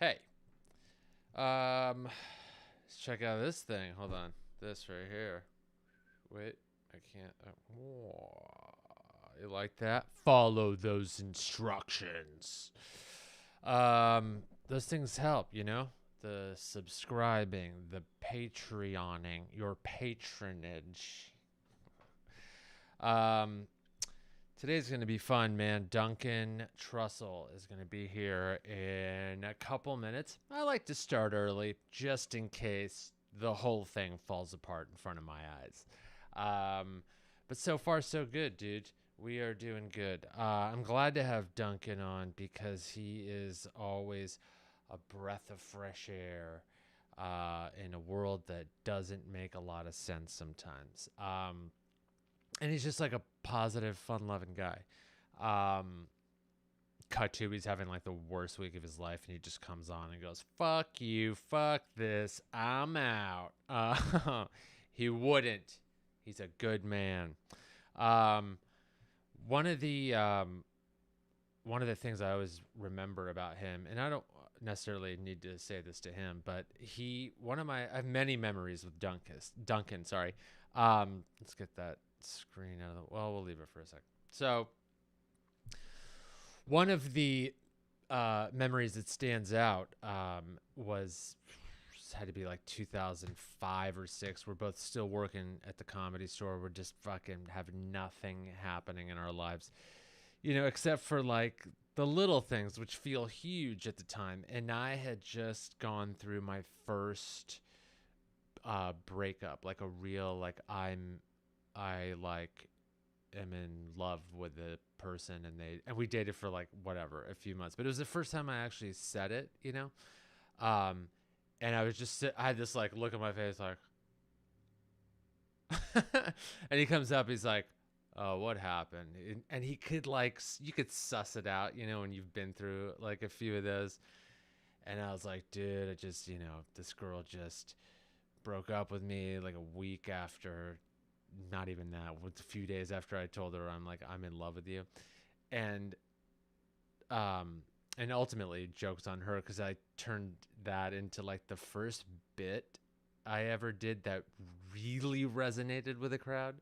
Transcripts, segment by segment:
Hey, let's check out this thing. Hold on, this right here. Wait, I can't. You like that? Follow those instructions. Those things help, the subscribing, the Patreoning, your patronage. Um, Today's going to be fun, man. Duncan Trussell is going to be here in a couple minutes. I like to start early just in case the whole thing falls apart in front of my eyes. But so far, so good, dude. We are doing good. I'm glad to have Duncan on because he is always a breath of fresh air in a world that doesn't make a lot of sense sometimes. And he's just like a positive, fun-loving guy. Cut to, he's having like the worst week of his life, and he just comes on and goes, "Fuck you, fuck this, I'm out." He wouldn't. He's a good man. Um, one of the things I always remember about him, and I don't necessarily need to say this to him, but I have many memories with Duncan. Sorry. Let's get that screen out of the. Well, we'll leave it for a sec. So, one of the memories that stands out was had to be like 2005 or 6. We're both still working at the Comedy Store. We're just fucking have nothing happening in our lives, except for like the little things which feel huge at the time. And I had just gone through my first breakup, like a real like I like am in love with the person, and we dated for like whatever a few months, but it was the first time I actually said it, and I was just I had this like look on my face like and he comes up, he's like, "Oh, what happened?" And he could like you could suss it out, when you've been through like a few of those. And I was like, "Dude, I just, this girl just broke up with me like a week after, not even that, a few days after I told her I'm in love with you." And and ultimately jokes on her because I turned that into like the first bit I ever did that really resonated with a crowd.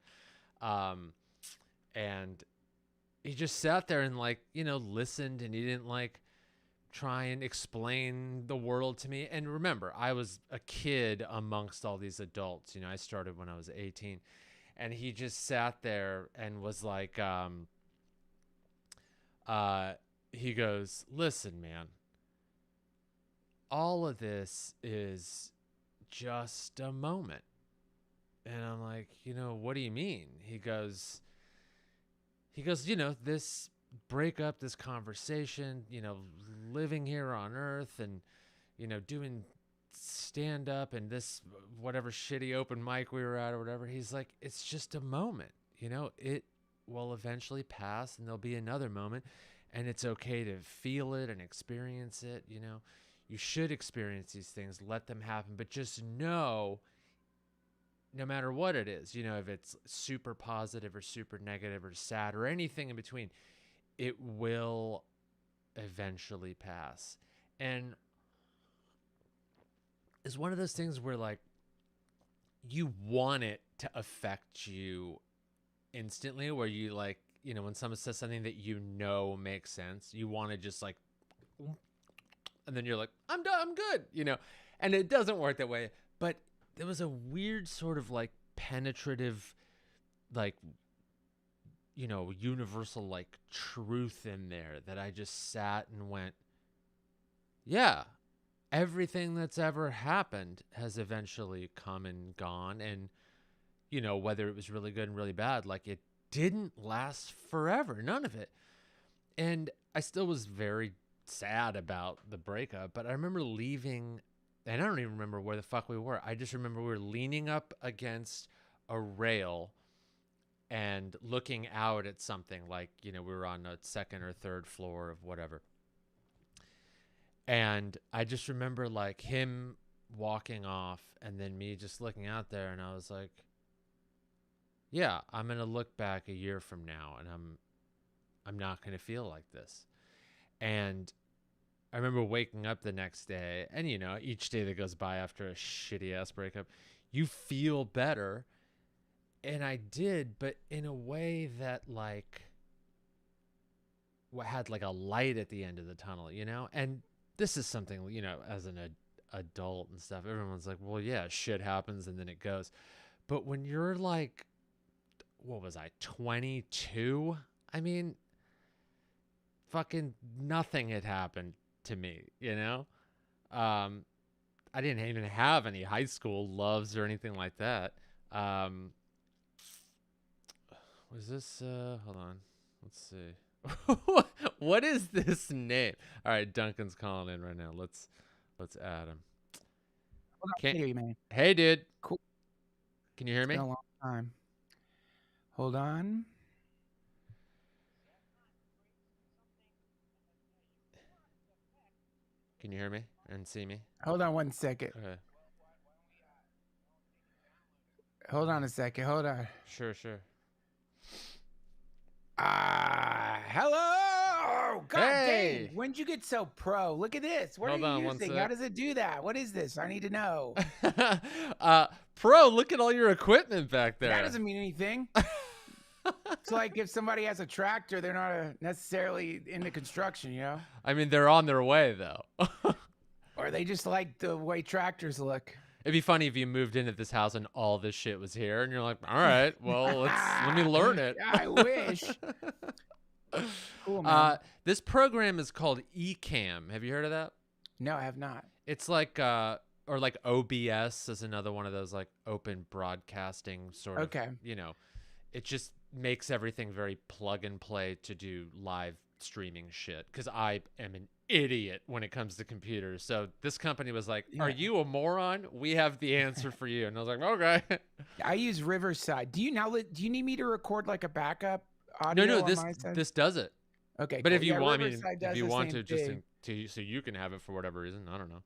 And he just sat there and like, listened, and he didn't like try and explain the world to me. And remember, I was a kid amongst all these adults. I started when I was 18. And he just sat there and was like, he goes, "Listen, man, all of this is just a moment." And I'm like, "What do you mean?" He goes, "This breakup, this conversation, living here on earth and, doing stand up and this whatever shitty open mic we were at or whatever." He's like, "It's just a moment, it will eventually pass, and there'll be another moment, and it's okay to feel it and experience it. You should experience these things, let them happen, but just know, no matter what it is, if it's super positive or super negative or sad or anything in between, it will eventually pass." And it's one of those things where like you want it to affect you instantly, where you like, when someone says something that makes sense, you want to just like, and then you're like, "I'm done, I'm good," and it doesn't work that way. But there was a weird sort of like penetrative, like, universal like truth in there that I just sat and went, "Yeah, everything that's ever happened has eventually come and gone." And, whether it was really good and really bad, like it didn't last forever, none of it. And I still was very sad about the breakup, but I remember leaving, and I don't even remember where the fuck we were. I just remember we were leaning up against a rail and looking out at something like, we were on a second or third floor of whatever. And I just remember like him walking off and then me just looking out there, and I was like, "Yeah, I'm going to look back a year from now and I'm not going to feel like this." And I remember waking up the next day, and each day that goes by after a shitty ass breakup, you feel better. And I did, but in a way that like had like a light at the end of the tunnel, And this is something, as an adult and stuff, everyone's like, well, yeah, shit happens and then it goes. But when you're like, what was I, 22? I mean, fucking nothing had happened to me, I didn't even have any high school loves or anything like that. Was this hold on, let's see. What is this name? All right, Duncan's calling in right now. Let's add him. Hold on, I can hear you, man. Hey, dude. Cool. Can you hear me? It's been a long time. Hold on. Can you hear me and see me? Hold on 1 second. Okay. Hold on a second. Hold on. Sure. Hello. God Hey. dang. When'd you get so pro? Look at this. What Hold are on you 1 using? sec. How does it do that? What is this? I need to know. Pro, look at all your equipment back there. That doesn't mean anything. It's like if somebody has a tractor, they're not necessarily into construction, I mean, they're on their way, though. Or they just like the way tractors look. It'd be funny if you moved into this house and all this shit was here, and you're like, all right, well, let me learn it. I wish. Cool, man. This program is called Ecamm. Have you heard of that? No, I have not. It's like, or like OBS is another one of those like open broadcasting sort of, Okay. It just makes everything very plug and play to do live streaming shit. Because I am an idiot when it comes to computers. So this company was like, are you a moron? We have the answer for you. And I was like, okay. I use Riverside. Do you need me to record like a backup audio? No, on my side? this does it. Okay, but cool. if you want, Riverside if you does the want same to, just thing. so you can have it for whatever reason, I don't know.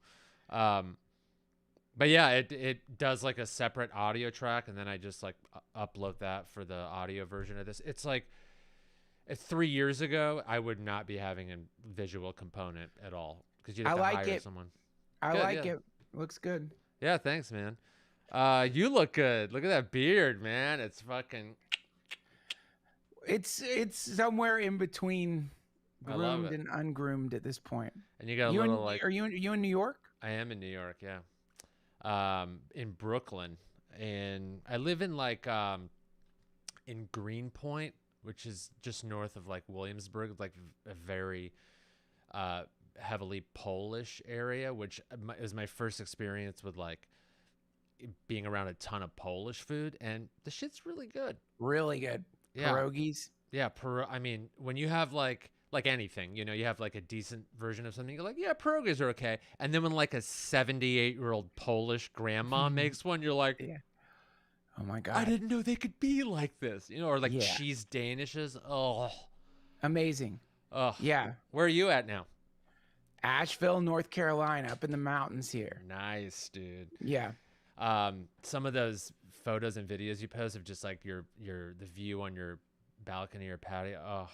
But yeah, it does like a separate audio track, and then I just like upload that for the audio version of this. It's like 3 years ago, I would not be having a visual component at all because you'd have to hire someone. I like it. Looks good. Yeah, thanks, man. You look good. Look at that beard, man. It's fucking. It's somewhere in between groomed and ungroomed at this point. And you got a little Are you in New York? I am in New York, yeah. In Brooklyn, and I live in like in Greenpoint, which is just north of like Williamsburg, like a very heavily Polish area, which is my first experience with like being around a ton of Polish food, and the shit's really good. Really good. Yeah. Pierogies. Yeah, I mean, when you have like anything, you have like a decent version of something, you're like, yeah, pierogies are okay. And then when like a 78-year-old Polish grandma makes one, you're like, yeah. Oh my God. I didn't know they could be like this, or like cheese Danishes. Oh, amazing. Oh, yeah. Where are you at now? Asheville, North Carolina, up in the mountains here. Nice, dude. Yeah. Some of those photos and videos you post of just like the view on your balcony or patio. Oh,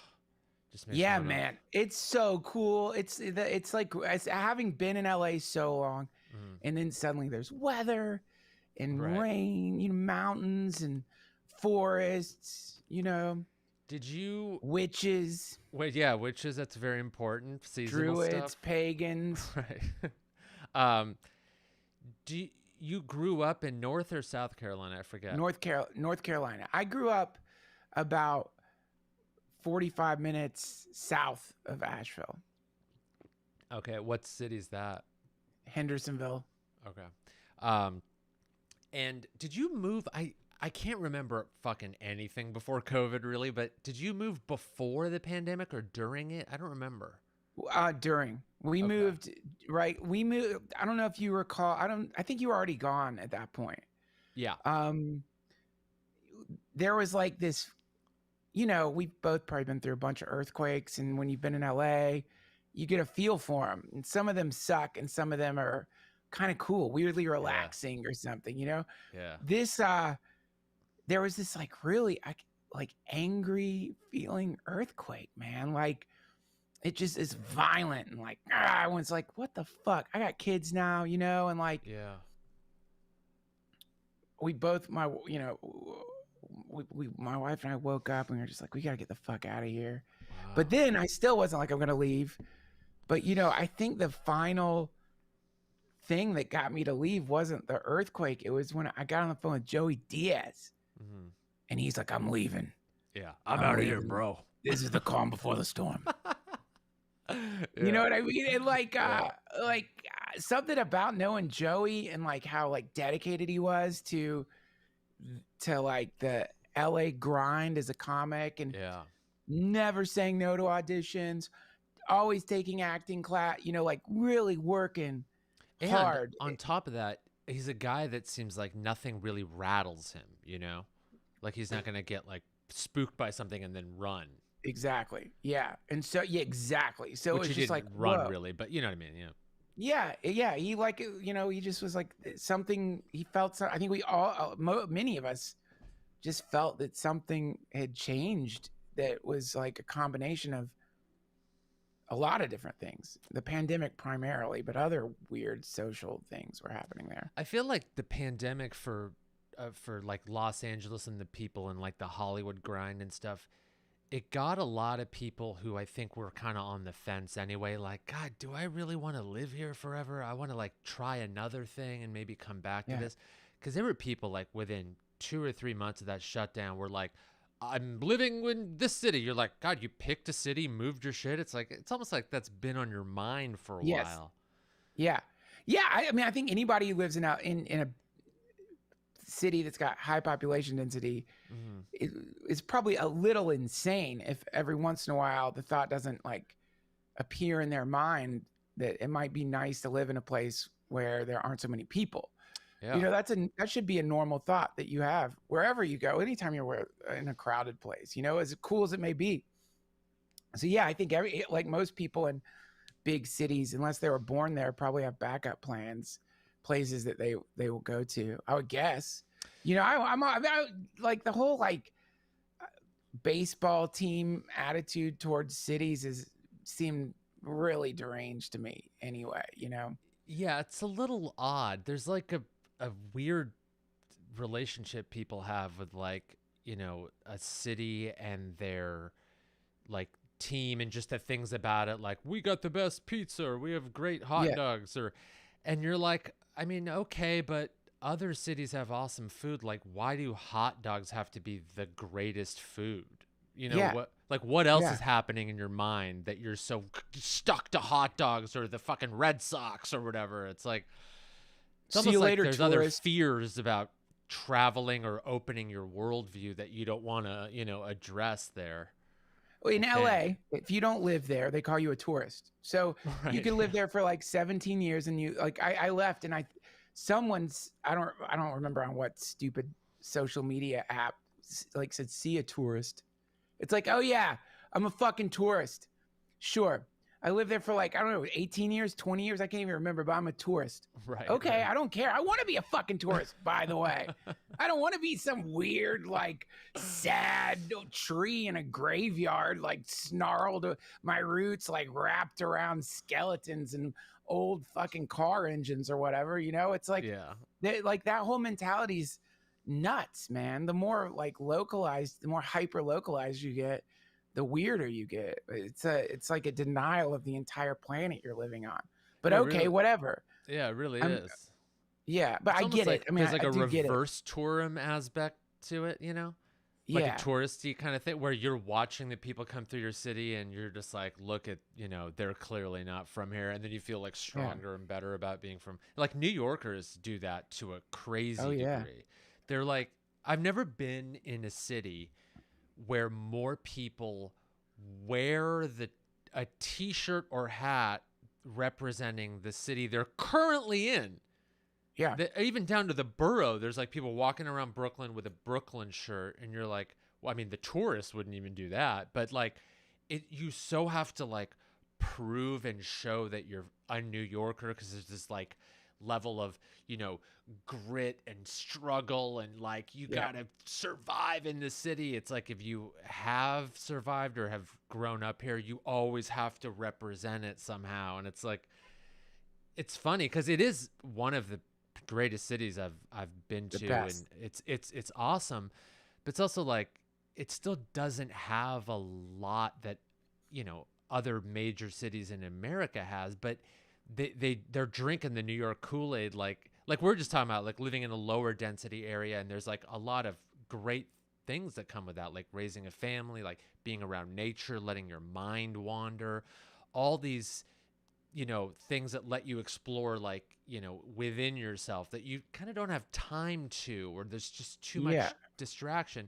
just makes man. It's so cool. It's like having been in LA so long, and then suddenly there's weather and rain, mountains and forests, Did you witches? Wait, yeah, witches. That's very important. Seasonal Druids, stuff. pagans. Right. You grew up in North or South Carolina? I forget. North Carolina. I grew up about 45 minutes south of Asheville. Okay, what city's that? Hendersonville. Okay. And did you move? I can't remember fucking anything before COVID, really, but did you move before the pandemic or during it? I don't remember. During. We moved, right? We moved. I don't know if you recall. I think you were already gone at that point. Yeah. There was like this, we've both probably been through a bunch of earthquakes, and when you've been in LA, you get a feel for them. And some of them suck, and some of them are kind of cool, weirdly relaxing or something, Yeah. This, there was this like really like angry feeling earthquake, man. Like it just is violent and like everyone's like, what the fuck? I got kids now, and like Yeah. we both my my wife and I woke up and we were just like, we gotta get the fuck out of here. Wow. But then I still wasn't like, I'm gonna leave. But I think the final thing that got me to leave wasn't the earthquake. It was when I got on the phone with Joey Diaz, and he's like, I'm leaving. Yeah, I'm out of here, leaving. bro. This is the calm before the storm. You know what I mean? And like, something about knowing Joey and like how like dedicated he was to like the LA grind as a comic, and never saying no to auditions, always taking acting class, like really working hard. On top of that, he's a guy that seems like nothing really rattles him, like he's not gonna get like spooked by something and then run. Exactly. Yeah. And so exactly. So Which it's he just didn't like run really, but you know what I mean. Yeah. He like he just was like something. He felt. I think we all, many of us, just felt that something had changed. That was like a combination of a lot of different things. The pandemic primarily, but other weird social things were happening there. I feel like the pandemic for like Los Angeles and the people and like the Hollywood grind and stuff, it got a lot of people who I think were kind of on the fence anyway. Like, God, do I really want to live here forever? I want to like try another thing and maybe come back to this. Because there were people like within 2 or 3 months of that shutdown were like, I'm living in this city. You're like, God, you picked a city, moved your shit. It's like, it's almost like that's been on your mind for a while. Yeah. I mean, I think anybody who lives in a city that's got high population density is probably a little insane if every once in a while the thought doesn't like appear in their mind that it might be nice to live in a place where there aren't so many people. That should be a normal thought that you have wherever you go, anytime you're in a crowded place, as cool as it may be. So yeah, I think like most people in big cities, unless they were born there, probably have backup plans, places that they will go to, I would guess. I'm like the whole like baseball team attitude towards cities seemed really deranged to me anyway. Yeah, it's a little odd. There's like a weird relationship people have with like a city and their like team and just the things about it, like we got the best pizza or we have great hot dogs, and you're like, I mean, okay, but other cities have awesome food. Like, why do hot dogs have to be the greatest food? What else is happening in your mind that you're so stuck to hot dogs or the fucking Red Sox or whatever? It's like, it's almost like there's other fears about traveling or opening your worldview that you don't want to, address there. Well, in LA, if you don't live there, they call you a tourist. So you can live there for like 17 years, and you like I left, and I don't remember on what stupid social media app like said, see a tourist. It's like, oh yeah, I'm a fucking tourist. Sure. I lived there for like, I don't know, 18 years, 20 years. I can't even remember, but I'm a tourist. Right. Okay. Right. I don't care. I want to be a fucking tourist, by the way. I don't want to be some weird, like sad tree in a graveyard, like snarled, my roots like wrapped around skeletons and old fucking car engines or whatever. It's like, like that whole mentality's nuts, man. The more like localized, the more hyper localized you get, the weirder you get. It's like a denial of the entire planet you're living on. But okay, really, whatever. Yeah, it really is. Yeah, but I get it. I mean, there's like a reverse tourism aspect to it, like a touristy kind of thing where you're watching the people come through your city and you're just like, look at, they're clearly not from here. And then you feel like stronger and better about being from, like, New Yorkers do that to a crazy degree. They're like, I've never been in a city where more people wear a t-shirt or hat representing the city they're currently in. Yeah. Even down to the borough, there's like people walking around Brooklyn with a Brooklyn shirt, and you're like, well, I mean, the tourists wouldn't even do that, but like you so have to like prove and show that you're a New Yorker because there's this like level of, grit and struggle and like you gotta survive in the city. It's like if you have survived or have grown up here, you always have to represent it somehow. And it's like, it's funny because it is one of the greatest cities I've been to, best. and it's awesome, but it's also like it still doesn't have a lot that other major cities in America has, but they're drinking the New York Kool-Aid like we're just talking about, like living in a lower density area, and there's like a lot of great things that come with that, like raising a family, like being around nature, letting your mind wander, all these things that let you explore, like, within yourself that you kind of don't have time to, or there's just too much distraction.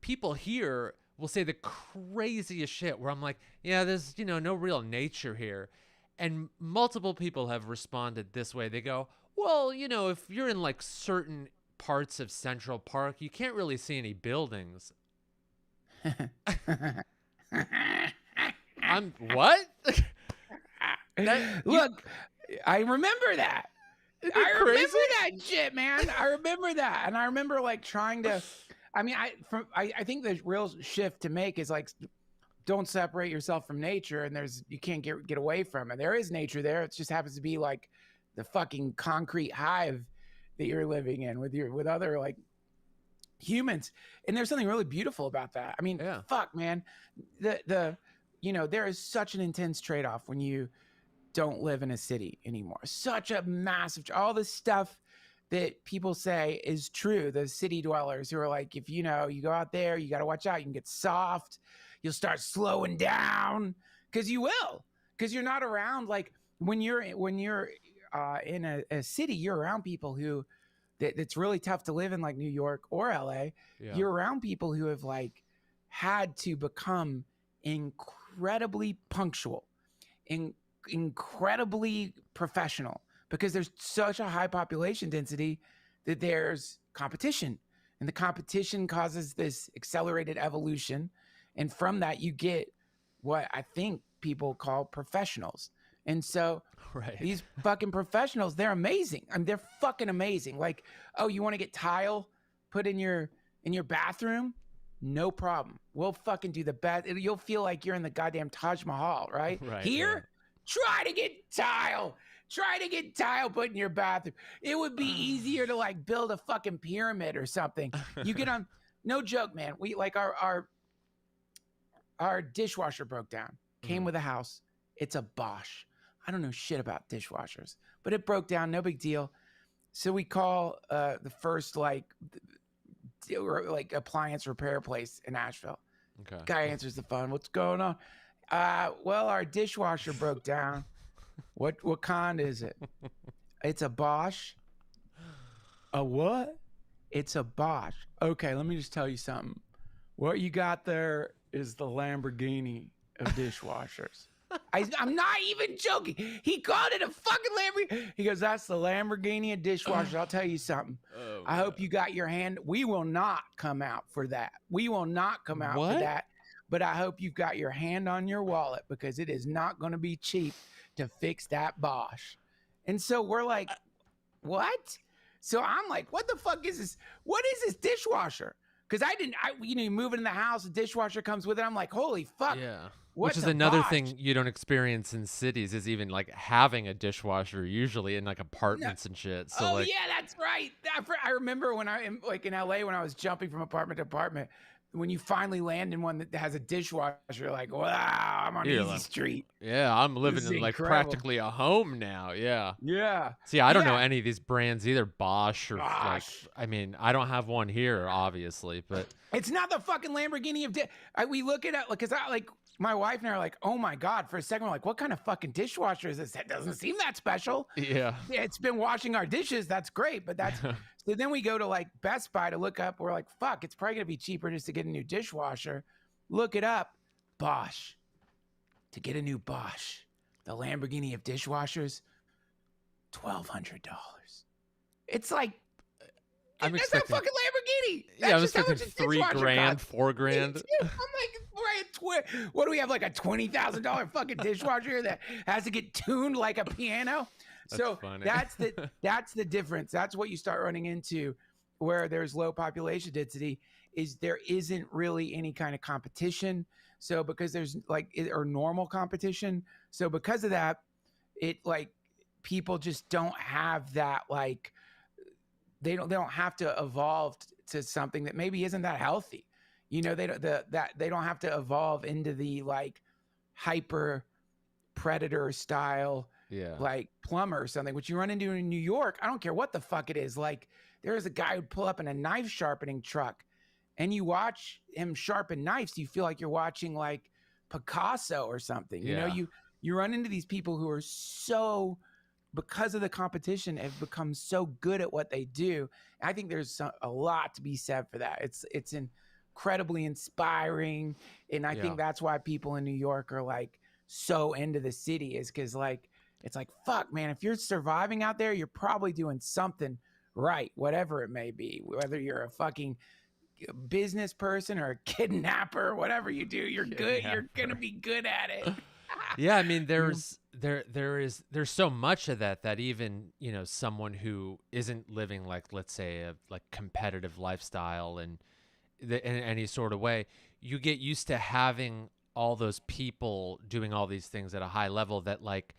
People here will say the craziest shit where I'm like, yeah, there's, no real nature here. And multiple people have responded this way. They go, well, if you're in like certain parts of Central Park, you can't really see any buildings. I'm what? Look, I remember that. I crazy? remember that shit, man. I remember that, and I remember like trying to. I mean, I think the real shift to make is like, don't separate yourself from nature, and you can't get away from it. There is nature there. It just happens to be like the fucking concrete hive that you're living in with other like humans, and there's something really beautiful about that. I mean, fuck, man, there is such an intense trade-off when you don't live in a city anymore. Such a massive, all this stuff that people say is true. The city dwellers who are like, if you go out there, you got to watch out. You can get soft. You'll start slowing down because you will, because you're not around. Like when you're in a city, you're around people who it's really tough to live in, like New York or LA. Yeah. You're around people who have like had to become incredibly punctual, incredibly professional, because there's such a high population density that there's competition, and the competition causes this accelerated evolution. And from that, you get what I think people call professionals. And so these fucking professionals, they're amazing. I mean, they're fucking amazing. Like, oh, you want to get tile put in your bathroom? No problem. We'll fucking do the best. You'll feel like you're in the goddamn Taj Mahal, right? Here, try to get tile. Try to get tile put in your bathroom. It would be easier to like build a fucking pyramid or something. You get on, no joke, man. We like our dishwasher broke down. Came with a house. It's a Bosch. I don't know shit about dishwashers, but it broke down. No big deal. So we call the first like appliance repair place in Asheville. Okay. Guy answers the phone. What's going on? Well, our dishwasher broke down. What kind is it? It's a Bosch. A what? It's a Bosch. Okay, let me just tell you something. What you got there is the Lamborghini of dishwashers. I'm not even joking. He called it a fucking Lamborghini. He goes, that's the Lamborghini of dishwashers. I'll tell you something. I hope you got your hand. We will not come out for that. We will not come out for that. But I hope you've got your hand on your wallet, because it is not going to be cheap to fix that Bosch. And so we're like, what? So I'm like, what the fuck is this? What is this dishwasher? Because you move into the house, the dishwasher comes with it. I'm like, holy fuck. Yeah. Which is another thing you don't experience in cities, is even like having a dishwasher usually in like apartments and shit. So yeah, that's right. I remember when in LA, when I was jumping from apartment to apartment, when you finally land in one that has a dishwasher, you're like, wow, I'm on easy street. Yeah, I'm living in like practically a home now. Yeah. Yeah. See, I don't know any of these brands either, Bosch or like, I mean, I don't have one here, obviously, but it's not the fucking Lamborghini of we look at it because my wife and I are like, oh my God, for a second, we're like, what kind of fucking dishwasher is this? That doesn't seem that special. Yeah. It's been washing our dishes. That's great. But so then we go to like Best Buy to look up. We're like, fuck, it's probably going to be cheaper just to get a new dishwasher. Look it up. Bosch. To get a new Bosch, the Lamborghini of dishwashers, $1,200. It's like, I'm that's not fucking Lamborghini. That's I'm expecting $3,000, $4,000. I'm like, what do we have, like a $20,000 fucking dishwasher that has to get tuned like a piano? That's So funny. that's the difference. That's what you start running into where there's low population density, is there isn't really any kind of competition. So because there's or normal competition. So because of that, it like people just don't have that, like they don't have to evolve to something that maybe isn't that healthy. They don't they don't have to evolve into the like hyper predator style, Yeah. like plumber or something, which you run into in New York. I don't care what the fuck it is. Like there's a guy who'd pull up in a knife sharpening truck, and you watch him sharpen knives, you feel like you're watching like Picasso or something. Yeah. You run into these people who are so, because of the competition, have become so good at what they do. I think there's a lot to be said for that. It's incredibly inspiring, and I think that's why people in New York are like so into the city, is because like it's like, fuck, man, if you're surviving out there, you're probably doing something right, whatever it may be. Whether you're a fucking business person or a kidnapper, whatever you do, you're good. You're gonna be good at it. Yeah, I mean, there's so much of that even, someone who isn't living like, let's say, a like competitive lifestyle and in any sort of way, you get used to having all those people doing all these things at a high level that like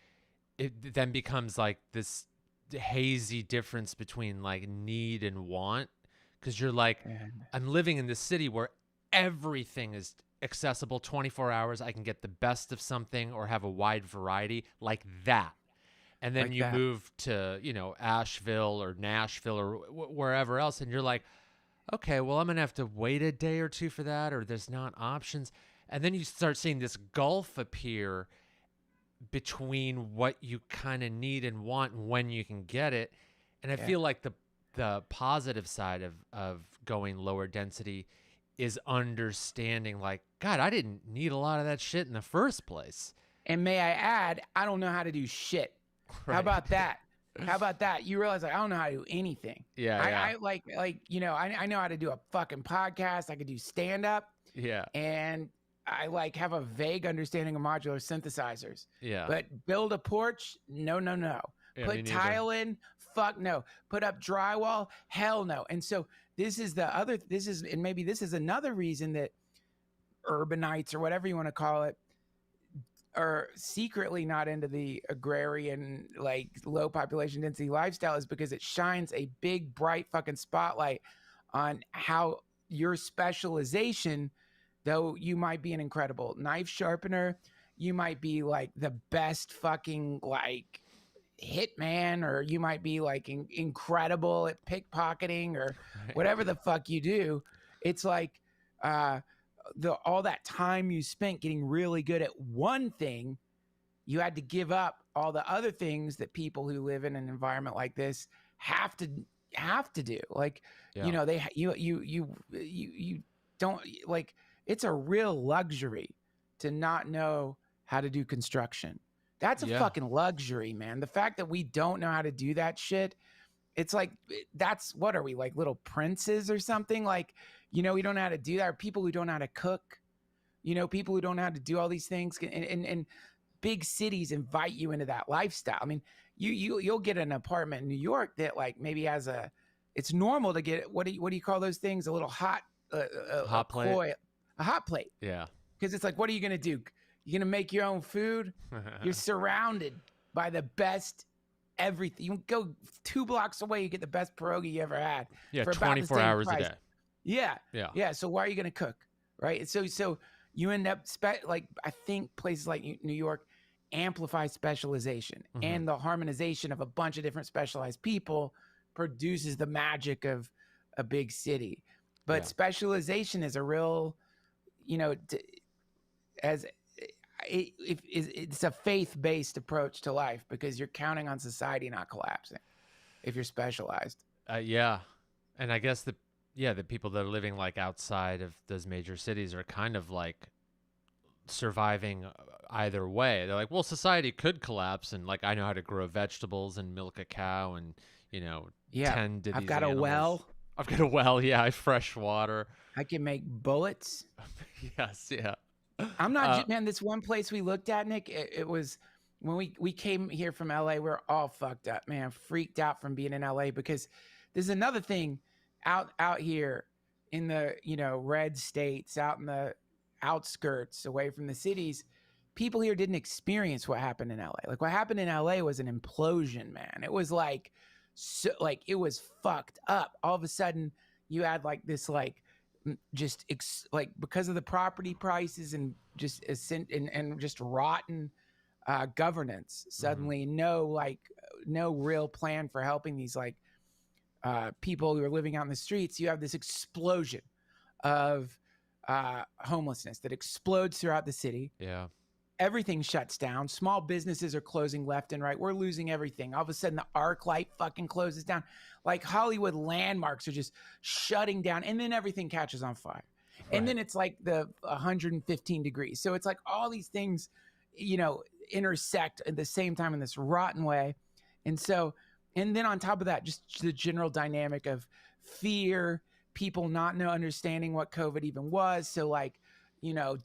it then becomes like this hazy difference between like need and want, because you're like, I'm living in this city where everything is accessible 24 hours. I can get the best of something or have a wide variety like that. And then you move to, Asheville or Nashville or wherever else, and you're like, okay, well, I'm going to have to wait a day or two for that, or there's not options. And then you start seeing this gulf appear between what you kind of need and want and when you can get it. And I feel like the positive side of going lower density is understanding like, God, I didn't need a lot of that shit in the first place. And may I add, I don't know how to do shit. Right. How about that? How about that? You realize like, I don't know how to do anything. Yeah. I I know how to do a fucking podcast. I could do stand up. Yeah. And I like have a vague understanding of modular synthesizers. Yeah. But build a porch? No. Yeah, put tile in? Fuck no. Put up drywall? Hell no. And so and maybe this is another reason that urbanites or whatever you want to call it are secretly not into the agrarian, like low population density lifestyle, is because it shines a big, bright fucking spotlight on how your specialization, though you might be an incredible knife sharpener, you might be like the best fucking like hitman, or you might be like incredible at pickpocketing or whatever the fuck you do. It's like all that time you spent getting really good at one thing, you had to give up all the other things that people who live in an environment like this have to do. Like, you don't, like, it's a real luxury to not know how to do construction. That's a fucking luxury, man. The fact that we don't know how to do that shit, it's like, what are we, like little princes or something? Like, we don't know how to do that. Or people who don't know how to cook, people who don't know how to do all these things. And big cities invite you into that lifestyle. I mean, you'll get an apartment in New York that like maybe has it's normal to get, what do you call those things? A little hot plate. A hot plate. Yeah. Because it's like, what are you going to do? You're going to make your own food? You're surrounded by the best everything. You go 2 blocks away, you get the best pierogi you ever had. Yeah, for 24 hours a day. Yeah. So why are you going to cook? Right. So you end up like, I think places like New York amplify specialization, and the harmonization of a bunch of different specialized people produces the magic of a big city. But specialization is a real, it's a faith-based approach to life, because you're counting on society not collapsing if you're specialized. Yeah. And I guess the people that are living like outside of those major cities are kind of like surviving either way. They're like, well, society could collapse, and like, I know how to grow vegetables and milk a cow and, tend to these I've got animals. a well. I've got a well. Yeah. I have fresh water. I can make bullets. Yes. Yeah. I'm not, man, this one place we looked at, Nick, it was when we came here from LA, we're all fucked up, man, freaked out from being in LA, because there's another thing out here in the, red states, out in the outskirts away from the cities. People here didn't experience what happened in LA. Like, what happened in LA was an implosion, man. It was like, so like, it was fucked up. All of a sudden you had like this, like, like, because of the property prices and just and just rotten governance, suddenly no real plan for helping these, like, people who are living out in the streets. You have this explosion of homelessness that explodes throughout the city. Yeah. Everything shuts down. Small businesses are closing left and right. We're losing everything. All of a sudden, the arc light fucking closes down. Like, Hollywood landmarks are just shutting down, and then everything catches on fire. Right. And then it's like the 115 degrees. So it's like all these things, intersect at the same time in this rotten way. And then on top of that, just the general dynamic of fear, people not understanding what COVID even was. So, like,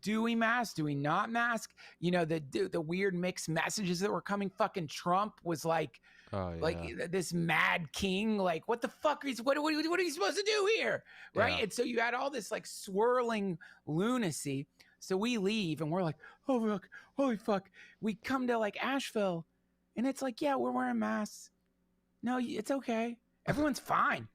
do we mask? Do we not mask? The weird mixed messages that were coming. Fucking Trump was like, like this mad king. Like, what the fuck is, what are you supposed to do here? Right. Yeah. And so you had all this, like, swirling lunacy. So we leave and we're like, oh, look, holy fuck. We come to, like, Asheville, and it's like, yeah, we're wearing masks. No, it's okay. Everyone's fine.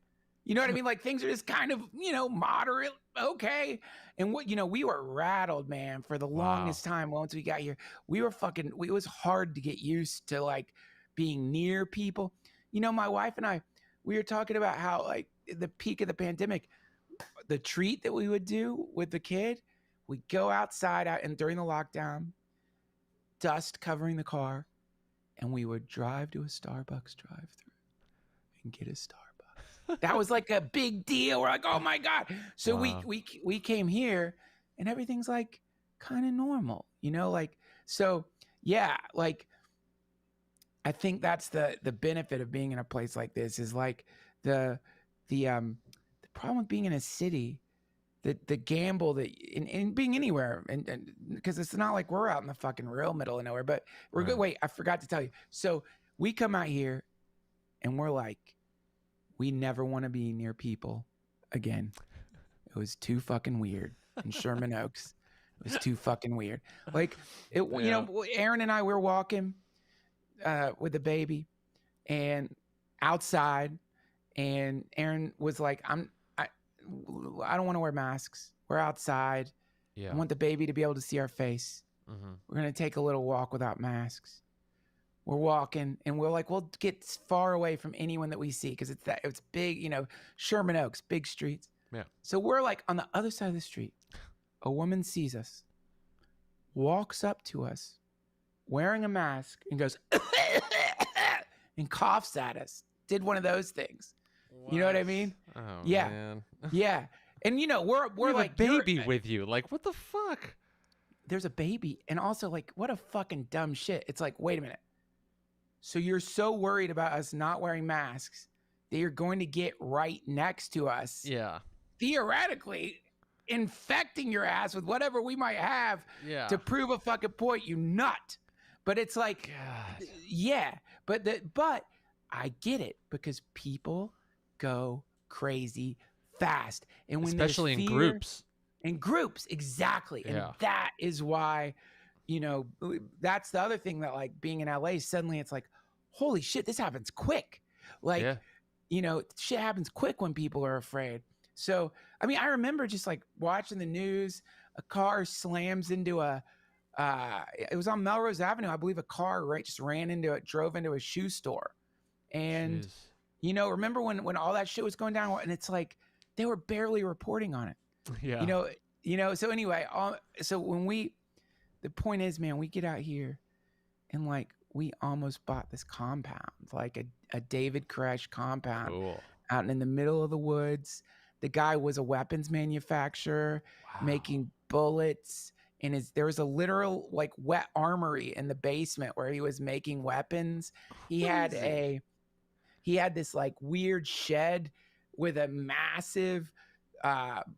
You know what I mean? Like, things are just kind of, moderate, okay. And we were rattled, man, for the longest time. Once we got here, we were it was hard to get used to, like, being near people. My wife and I, we were talking about how, like, the peak of the pandemic, the treat that we would do with the kid, we'd go outside and during the lockdown, dust covering the car, and we would drive to a Starbucks drive-thru and get a Starbucks. That was like a big deal. We're like, oh my God. So we came here and everything's, like, kind of normal, like, so yeah, like, I think that's the benefit of being in a place like this, is like the problem with being in a city, the gamble that in being anywhere, and because it's not like we're out in the fucking real middle of nowhere, but we're good. Wait, I forgot to tell you. So we come out here and we're like, we never want to be near people again. It was too fucking weird in Sherman Oaks. It was too fucking weird. Like, Aaron and I were walking with the baby and outside, and Aaron was like, I don't want to wear masks. We're outside. Yeah. I want the baby to be able to see our face. Mm-hmm. We're going to take a little walk without masks. We're walking and we're like, we'll get far away from anyone that we see, because it's big, Sherman Oaks, big streets. Yeah. So we're like on the other side of the street. A woman sees us, walks up to us, wearing a mask, and goes and coughs at us. Did one of those things. What? You know what I mean? Oh, yeah. Man. Yeah. And we're like, a baby with you. Like, what the fuck? There's a baby. And also, like, what a fucking dumb shit. It's like, wait a minute. So you're so worried about us not wearing masks that you're going to get right next to us. Yeah. Theoretically infecting your ass with whatever we might have to prove a fucking point, you nut. But it's like, God. Yeah. But I get it, because people go crazy fast. And when especially in groups. In groups, exactly. Yeah. And that is why, that's the other thing, that, like, being in LA, suddenly it's like, holy shit, this happens quick. Like, shit happens quick when people are afraid. So, I mean, I remember just, like, watching the news, a car slams into it was on Melrose Avenue. I believe a car just drove into a shoe store. And, remember when all that shit was going down, and it's like, they were barely reporting on it. Yeah. So anyway, so the point is, man, we get out here and, like, we almost bought this compound, like a David Koresh compound out in the middle of the woods. The guy was a weapons manufacturer making bullets. And there was a literal, like, wet armory in the basement where he was making weapons. He had this, like, weird shed with a massive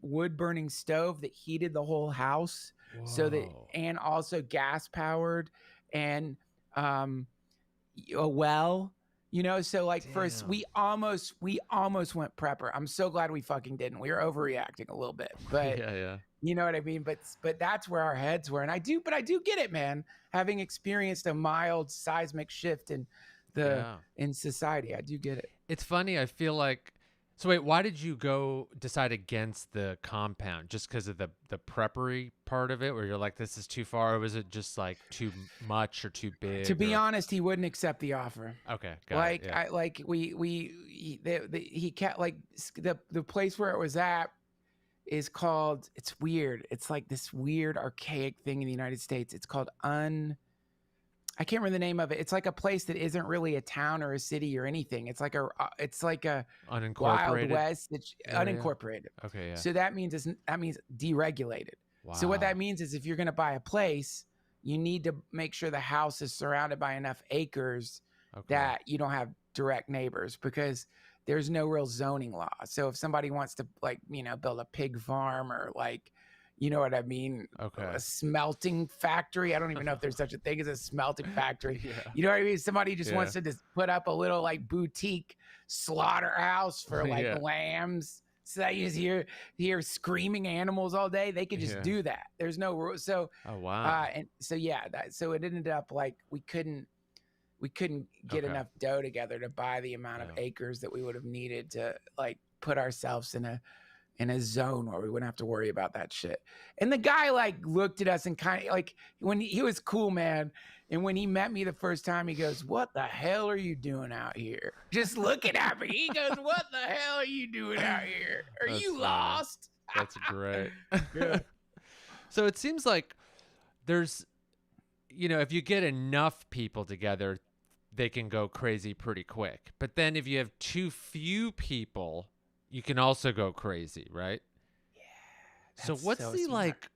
wood burning stove that heated the whole house. Whoa. And also gas powered. And a well, so like first Damn. we almost went prepper. I'm so glad we fucking didn't. We were overreacting a little bit, but Yeah, yeah. you know what I mean? But that's where our heads were. And I do get it, man. Having experienced a mild seismic shift Yeah. in society, I do get it. It's funny. I feel like. So wait, why did you decide against the compound? Just because of the preppery part of it, where you're like, this is too far, or was it just like too much or too To big? be Or honest, he wouldn't accept the offer. okay, got it. Like Yeah. I like he kept like the place where it was at is called, it's weird. It's like this weird archaic thing in the United States. It's called I can't remember the name of it. It's like a place that isn't really a town or a city or anything. It's like a Wild Unincorporated West. It's area. unincorporated. Okay. Yeah. So that means deregulated. So what that Wow. means is if you're going to buy a place, you need to make sure the house is surrounded by enough acres Okay. that you don't have direct neighbors, because there's no real zoning law. So if somebody wants to build a pig farm or like, you know what I mean? Okay. A smelting factory. I don't even know if there's such a thing as a smelting factory. Yeah. You know what I mean? Somebody just Yeah. wants to just put up a little like boutique slaughterhouse for like Yeah. lambs. So that you just hear screaming animals all day. They could just Yeah. do that. There's no rule. So Oh wow. and so yeah, so it ended up like we couldn't get Okay. enough dough together to buy the amount of Yeah. acres that we would have needed to like put ourselves in a zone where we wouldn't have to worry about that shit. And the guy like looked at us and kind of like, when he was cool, man. And when he met me the first time, he goes, "What the hell are you doing out here?" Just looking at me. He goes, "What the hell are you doing out here? Are That's you funny. lost?" That's great. Yeah. So it seems like there's, if you get enough people together, they can go crazy pretty quick. But then if you have too few people, you can also go crazy, right? Yeah. So what's the smart. like,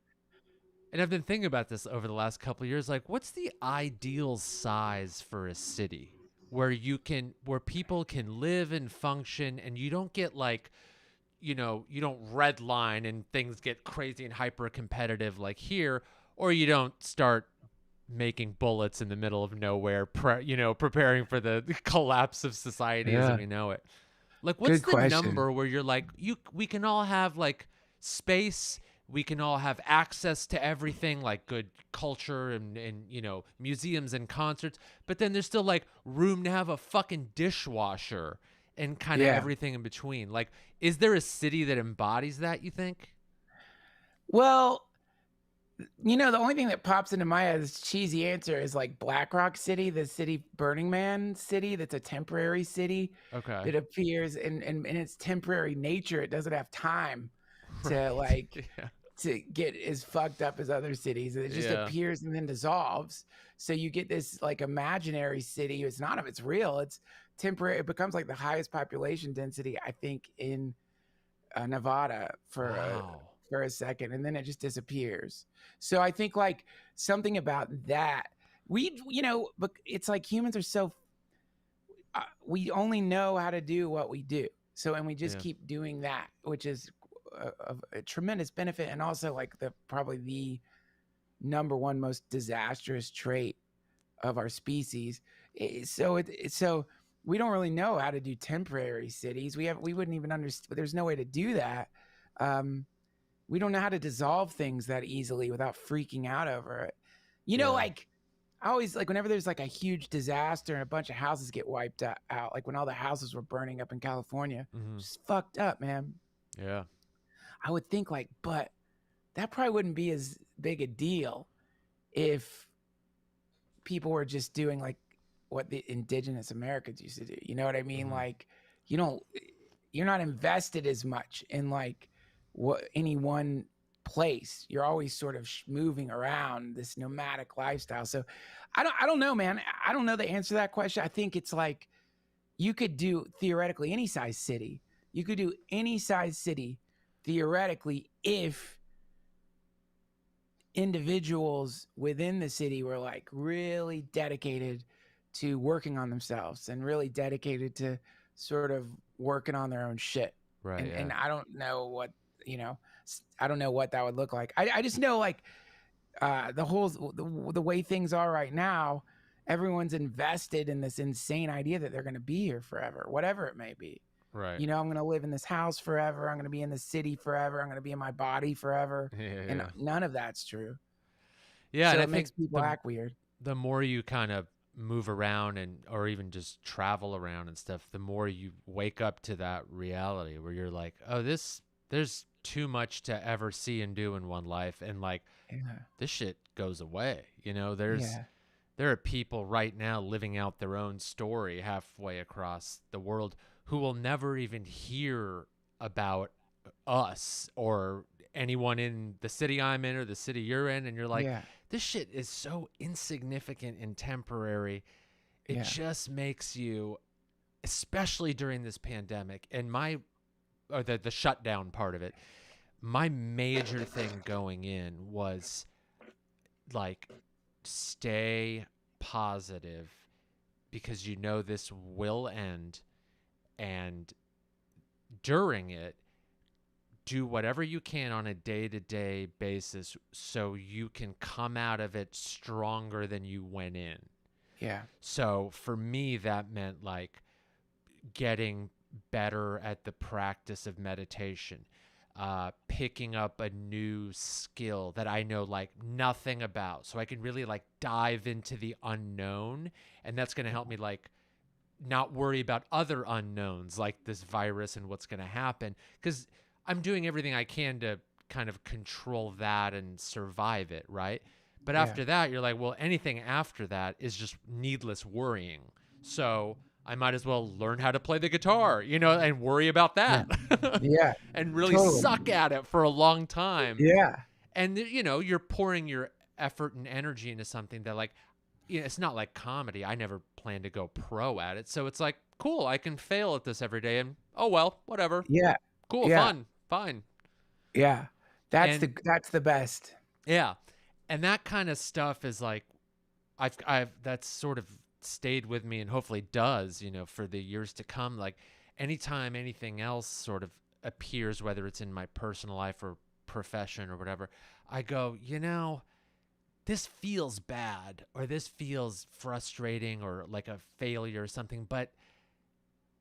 and I've been thinking about this over the last couple of years, like what's the ideal size for a city where people can live and function and you don't get like, you don't redline and things get crazy and hyper competitive like here, or you don't start making bullets in the middle of nowhere, preparing for the collapse of society as we know it. Like, what's Good the question. number where you're like, we can all have like space, we can all have access to everything, like good culture and museums and concerts, but then there's still like room to have a fucking dishwasher and kind of Yeah. everything in between. Like, is there a city that embodies that, you think? Well, the only thing that pops into my head, is cheesy answer, is like Black Rock City, the city Burning Man city. That's a temporary city Okay. that appears in its temporary nature. It doesn't have time to Right. like Yeah. to get as fucked up as other cities. It just Yeah. appears and then dissolves. So you get this like imaginary city. It's none of it's real. It's temporary. It becomes like the highest population density, I think, in Nevada for Wow. a second, and then it just disappears. So I think like something about that, but it's like humans are so we only know how to do what we do. So, and we just Yeah. keep doing that, which is a tremendous benefit, and also like probably the number one most disastrous trait of our species. So we don't really know how to do temporary cities. We wouldn't even understand. There's no way to do that. We don't know how to dissolve things that easily without freaking out over it. Yeah. Like I always like whenever there's like a huge disaster and a bunch of houses get wiped out, like when all the houses were burning up in California, just fucked up, man. Yeah. I would think like, but that probably wouldn't be as big a deal if people were just doing like what the indigenous Americans used to do. You know what I mean? Like, you're not invested as much in like any one place. You're always sort of moving around this nomadic lifestyle. So I don't know, man. I don't know the answer to that question. I think it's like you could do theoretically any size city. You could do any size city theoretically if individuals within the city were like really dedicated to working on themselves and really dedicated to sort of working on their own shit. Right. And I don't know what, I don't know what that would look like. I just know like the way things are right now, everyone's invested in this insane idea that they're going to be here forever, whatever it may be. Right. You know, I'm going to live in this house forever. I'm going to be in the city forever. I'm going to be in my body forever. And none of that's true. Yeah. So And I it makes think people act weird. the more you kind of move around or even just travel around and stuff, the more you wake up to that reality where you're like, oh, there's too much to ever see and do in one life. And like, this shit goes away. You know, there are people right now living out their own story halfway across the world who will never even hear about us or anyone in the city I'm in or the city you're in. And you're like, this shit is so insignificant and temporary. It just makes you, especially during this pandemic and the shutdown part of it, my major thing going in was like, stay positive because you know this will end, and during it, do whatever you can on a day-to-day basis so you can come out of it stronger than you went in. Yeah. So for me, that meant like getting better at the practice of meditation, picking up a new skill that I know like nothing about, so I can really like dive into the unknown, and that's going to help me like not worry about other unknowns like this virus and what's going to happen, because I'm doing everything I can to kind of control that and survive it, right? But after that, you're like, well, anything after that is just needless worrying. So I might as well learn how to play the guitar, you know, and worry about that. Yeah. And really suck at it for a long time. Yeah. And, you know, you're pouring your effort and energy into something that, like, you know, it's not like comedy. I never plan to go pro at it. So it's like, cool, I can fail at this every day and, oh, well, whatever. Yeah. Cool, fun, fine. Yeah. That's the best. Yeah. And that kind of stuff is like, that's sort of stayed with me and hopefully does, you know, for the years to come. Like anytime anything else sort of appears, whether it's in my personal life or profession or whatever, I go, you know, this feels bad or this feels frustrating or like a failure or something, but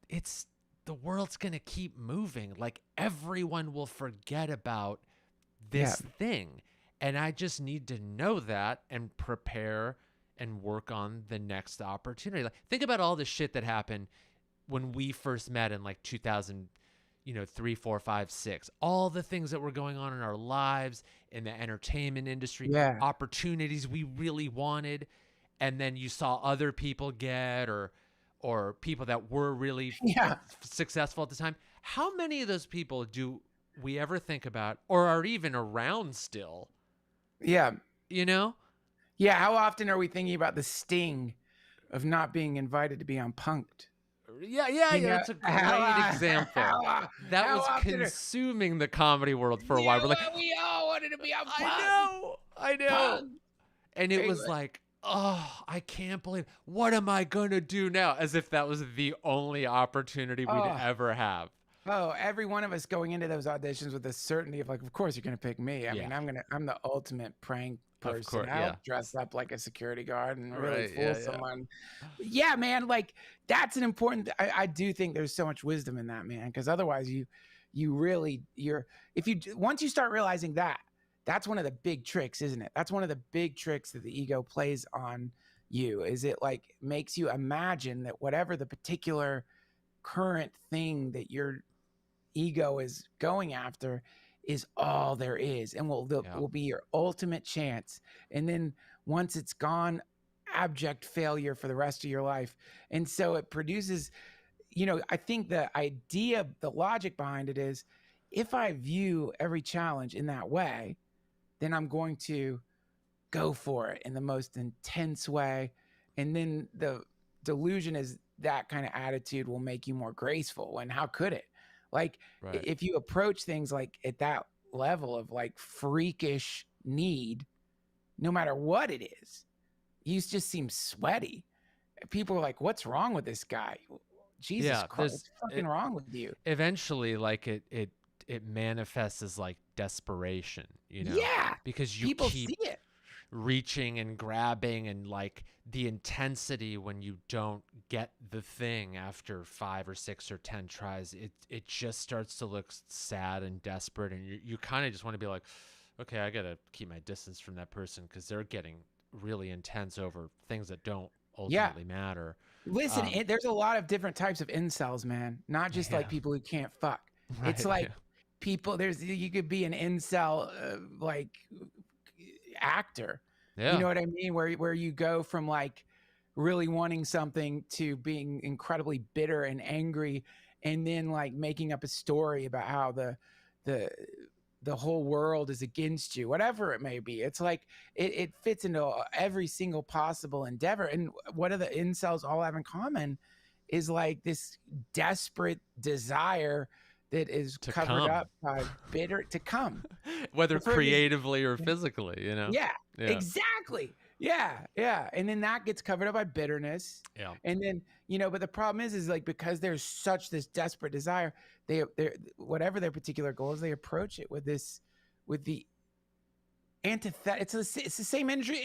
the world's going to keep moving. Like everyone will forget about this thing. And I just need to know that and prepare and work on the next opportunity. Like, think about all the shit that happened when we first met in like 2003, 4, 5, 6. All the things that were going on in our lives, in the entertainment industry, opportunities we really wanted, and then you saw other people get or people that were really successful at the time. How many of those people do we ever think about or are even around still? Yeah. You know? Yeah, how often are we thinking about the sting of not being invited to be on Punk'd? Yeah, that's a great example. That was consuming the comedy world for a while. We're like, we all wanted to be on Punk'd. I know. Punk'd. And it was like, oh, I can't believe, what am I going to do now? As if that was the only opportunity we'd ever have. Oh, every one of us going into those auditions with the certainty of like, of course you're going to pick me. I mean, I'm the ultimate prank person. I'll dress up like a security guard and really fool someone. Yeah, man, like that's an important, I do think there's so much wisdom in that, man. Cause otherwise once you start realizing that's one of the big tricks, isn't it? That's one of the big tricks that the ego plays on you, is it like makes you imagine that whatever the particular current thing that your ego is going after is all there is and will be your ultimate chance. And then once it's gone, abject failure for the rest of your life. And so it produces, you know, I think the idea, the logic behind it is, if I view every challenge in that way, then I'm going to go for it in the most intense way. And then the delusion is that kind of attitude will make you more graceful. And how could it? Like if you approach things like at that level of like freakish need, no matter what it is, you just seem sweaty. People are like, what's wrong with this guy? Jesus Christ, what's fucking wrong with you? Eventually, like it manifests as like desperation, you know? Yeah. Because you people see it. reaching and grabbing, and like the intensity when you don't get the thing after 5 or 6 or 10 tries, it just starts to look sad and desperate, and you kind of just want to be like, okay, I gotta keep my distance from that person because they're getting really intense over things that don't Yeah. ultimately matter. Listen, there's a lot of different types of incels, man. Not just like Yeah. people who can't fuck. It's Right. like people. You could be an incel like actor. You Yeah. know what I mean? Where you go from like really wanting something to being incredibly bitter and angry, and then like making up a story about how the the whole world is against you, whatever it may be. It's like it fits into every single possible endeavor. And what do the incels all have in common is like this desperate desire that is To covered come. up by bitter to come. Whether For this, creatively or physically, you know? yeah, Yeah. exactly. Yeah, yeah. And then that gets covered up by bitterness. Yeah. And then, but the problem is like because there's such this desperate desire, they whatever their particular goal is, they approach it with the antithetical. It's the same energy.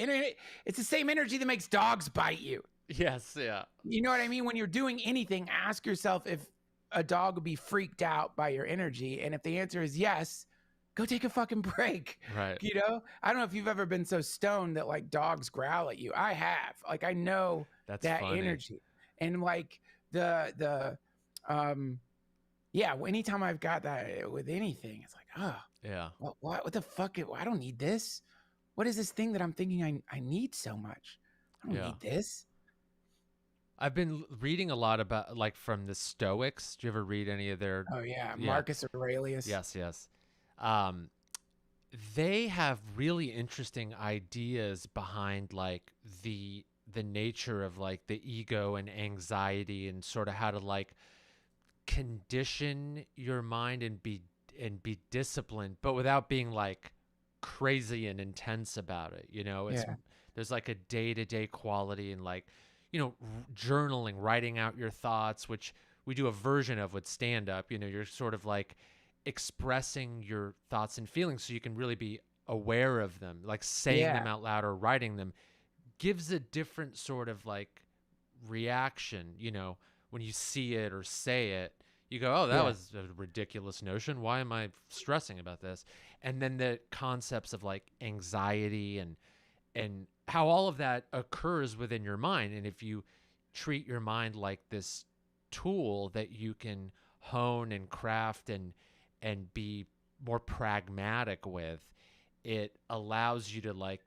It's the same energy that makes dogs bite you. Yes. Yeah. You know what I mean? When you're doing anything, ask yourself if a dog would be freaked out by your energy. And if the answer is yes, go take a fucking break. Right. I don't know if you've ever been so stoned that like dogs growl at you. I have. Like I know That's that funny. energy. And like yeah, anytime I've got that with anything, it's like, oh, Yeah. what the fuck? I don't need this. What is this thing that I'm thinking I need so much? I don't need this. I've been reading a lot about like from the Stoics. Do you ever read any of their? Oh yeah, Marcus Aurelius. Yes, yes. They have really interesting ideas behind like the nature of like the ego and anxiety, and sort of how to like condition your mind and be disciplined, but without being like crazy and intense about it. There's like a day-to-day quality, and like journaling, writing out your thoughts, which we do a version of with stand up. You're sort of like expressing your thoughts and feelings so you can really be aware of them, like saying them out loud or writing them gives a different sort of like reaction. When you see it or say it, you go, oh, that was a ridiculous notion. Why am I stressing about this? And then the concepts of like anxiety and how all of that occurs within your mind. And if you treat your mind like this tool that you can hone and craft and be more pragmatic with, it allows you to like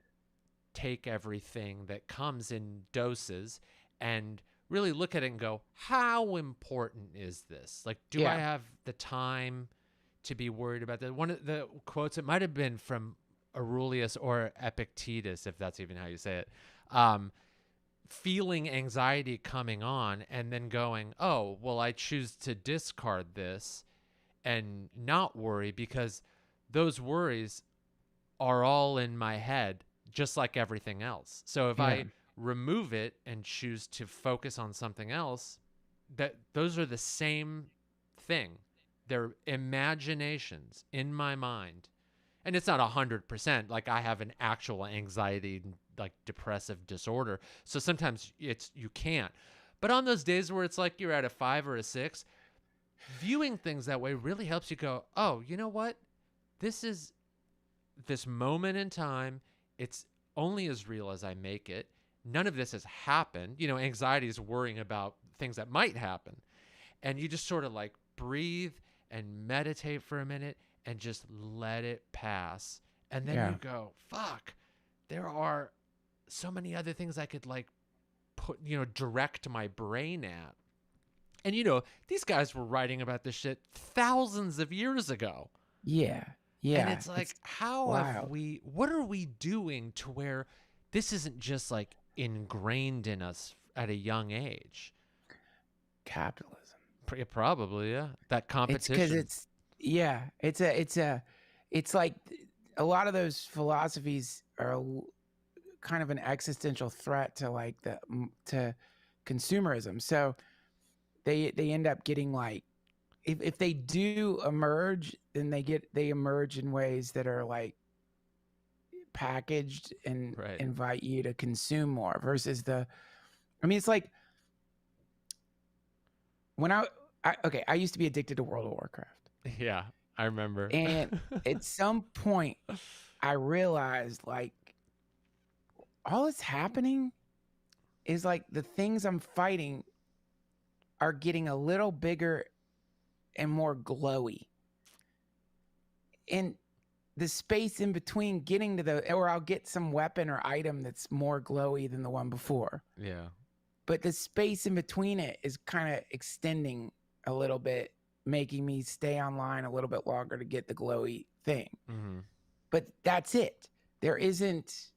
take everything that comes in doses and really look at it and go, how important is this? Like, do I have the time to be worried about that? One of the quotes, it might have been from Aurelius or Epictetus, if that's even how you say it, feeling anxiety coming on and then going, oh, well, I choose to discard this and not worry because those worries are all in my head, just like everything else. So if I remove it and choose to focus on something else, that those are the same thing. They're imaginations in my mind. And it's not 100%. Like I have an actual anxiety, like depressive disorder. So sometimes you can't. But on those days where it's like you're at a 5 or a 6, viewing things that way really helps you go, oh, you know what? This is this moment in time. It's only as real as I make it. None of this has happened. Anxiety is worrying about things that might happen. And you just sort of like breathe and meditate for a minute and just let it pass. And then you go, fuck, there are so many other things I could like put, direct my brain at. And, these guys were writing about this shit thousands of years ago. Yeah. Yeah. And it's like, what are we doing to where this isn't just like ingrained in us at a young age? Capitalism. Probably, yeah. That competition. It's because it's like a lot of those philosophies are kind of an existential threat to like to consumerism. So they end up getting like, if they do emerge, then they emerge in ways that are like packaged and Right. invite you to consume more versus it's like when I used to be addicted to World of Warcraft. Yeah, I remember. And at some point I realized like all that's happening is like the things I'm fighting are getting a little bigger and more glowy. And the space in between getting to or I'll get some weapon or item that's more glowy than the one before. Yeah. But the space in between it is kind of extending a little bit, making me stay online a little bit longer to get the glowy thing. Mm-hmm. But that's it. There isn't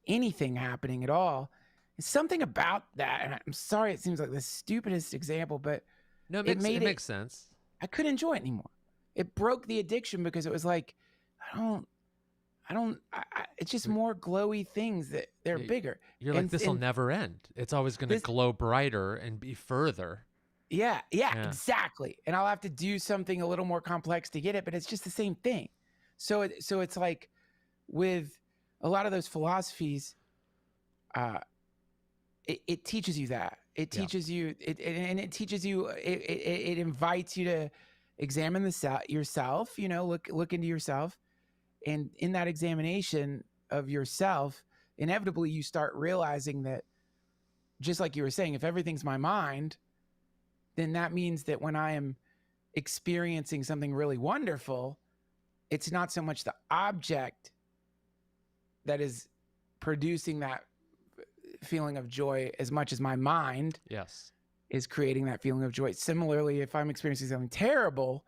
anything happening at all. It's something about that. And I'm sorry, it seems like the stupidest example, but No, it makes sense. I couldn't enjoy it anymore. It broke the addiction because it was like, it's just more glowy things that they're bigger. You're like, this will never end. It's always going to glow brighter and be further. Yeah, exactly. And I'll have to do something a little more complex to get it, but it's just the same thing. So it's like with a lot of those philosophies, it teaches you that. It teaches you, it teaches you, it invites you to examine yourself, look into yourself. And in that examination of yourself, inevitably you start realizing that, just like you were saying, if everything's my mind, then that means that when I am experiencing something really wonderful, it's not so much the object that is producing that feeling of joy as much as my mind is creating that feeling of joy. Similarly, if I'm experiencing something terrible,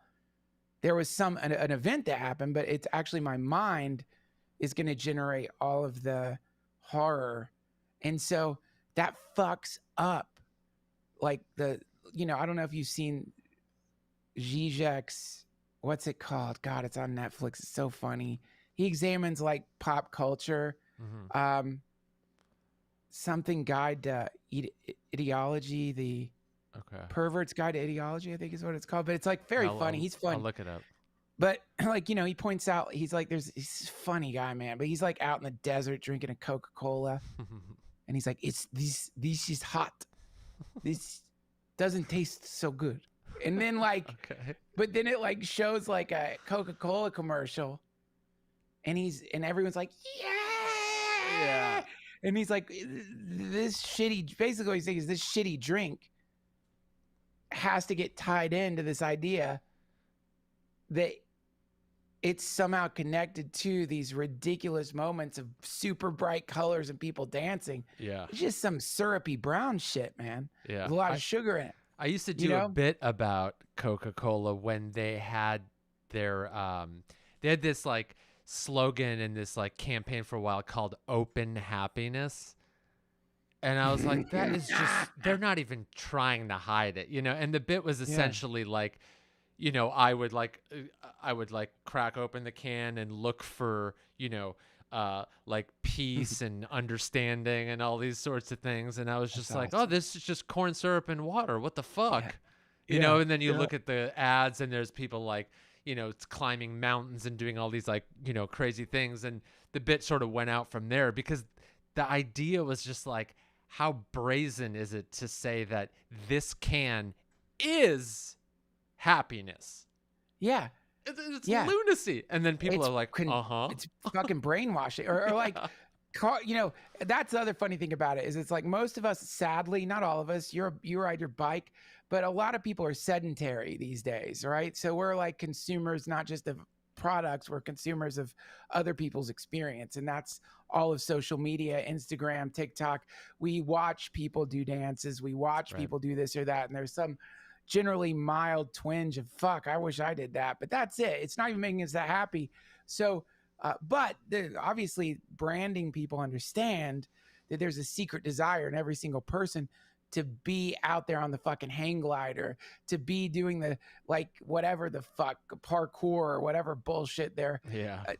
there was an event that happened, but it's actually my mind is going to generate all of the horror. And so that fucks up like I don't know if you've seen Zizek's, what's it called? God, it's on Netflix. It's so funny. He examines like pop culture, something guide to ideology, the pervert's guide to ideology, I think is what it's called. But it's like very funny. He's fun. I'll look it up. But like, he points out, he's like, he's a funny guy, man, but he's like out in the desert drinking a Coca-Cola. And he's like, this is hot. This doesn't taste so good. And then like, but then it like shows like a Coca-Cola commercial and everyone's like, yeah. And he's like, basically what he's saying is this shitty drink has to get tied into this idea that it's somehow connected to these ridiculous moments of super bright colors and people dancing. Yeah. It's just some syrupy brown shit, man. Yeah. With a lot of sugar in it. I used to do a bit about Coca-Cola when they had their they had this like slogan and this like campaign for a while called Open Happiness. And I was like, that is just, they're not even trying to hide it, and the bit was essentially like, I would like crack open the can and look for, like peace and understanding and all these sorts of things. And I was just like, oh, this is just corn syrup and water. What the fuck? And then you look at the ads and there's people like, it's climbing mountains and doing all these like, crazy things. And the bit sort of went out from there because the idea was just like, how brazen is it to say that this can is happiness? Yeah. It's lunacy. And then people are like, It's fucking brainwashing. Or like, that's the other funny thing about it is it's like most of us, sadly, not all of us, you ride your bike, but a lot of people are sedentary these days, right? So we're like consumers, not just of products, we're consumers of other people's experience. And that's all of social media, Instagram, TikTok. We watch people do dances. We watch people do this or that. And there's some generally mild twinge of fuck, I wish I did that, but that's it. It's not even making us that happy. So, but obviously branding people understand that there's a secret desire in every single person to be out there on the fucking hang glider, to be doing the, like, whatever the fuck, parkour or whatever bullshit they're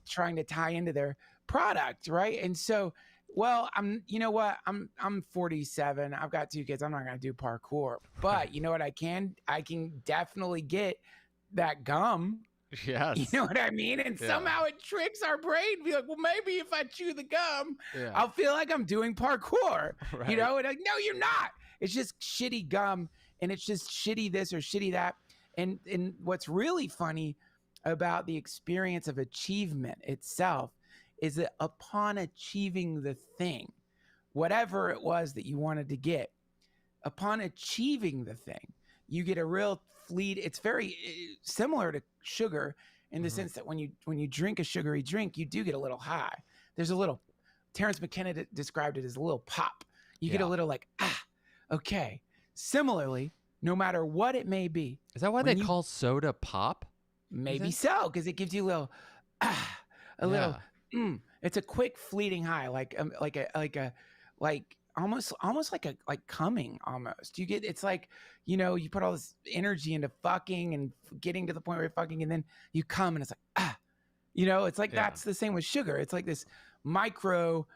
trying to tie into their product, right? And so, well, I'm 47. I've got 2 kids. I'm not going to do parkour. But you know what I can definitely get that gum. You Yes. know what I mean? And Yeah. somehow it tricks our brain to be like, well, maybe if I chew the gum, Yeah. I'll feel like I'm doing parkour. Right. You know, and like, no, you're not. It's just shitty gum, and it's just shitty this or shitty that. And what's really funny about the experience of achievement itself is that upon achieving the thing, whatever it was that you wanted to get, upon achieving the thing, you get a real it's very similar to sugar in the sense that when you drink a sugary drink, you do get a little high. There's a little, Terrence McKenna described it as a little pop. You get a little like, okay. Similarly, no matter what it may be. Is that why they call soda pop? Maybe so, because it gives you a little, little, it's a quick fleeting high, like almost like coming almost. You get, it's like, you know, you put all this energy into fucking and getting to the point where you're fucking, and then you come and it's like, you know, it's like, that's the same with sugar. It's like this micro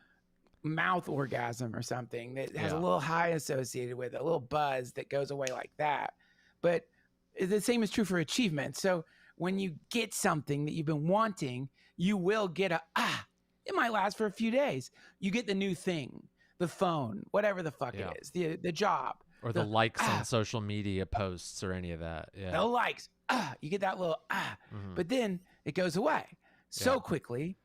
mouth orgasm or something that has a little high associated with it, a little buzz that goes away like that. But the same is true for achievement. So when you get something that you've been wanting, you will get it might last for a few days. You get the new thing, the phone, whatever the fuck it is, the job. Or the likes on social media posts or any of that. Yeah. The likes, you get that little but then it goes away so quickly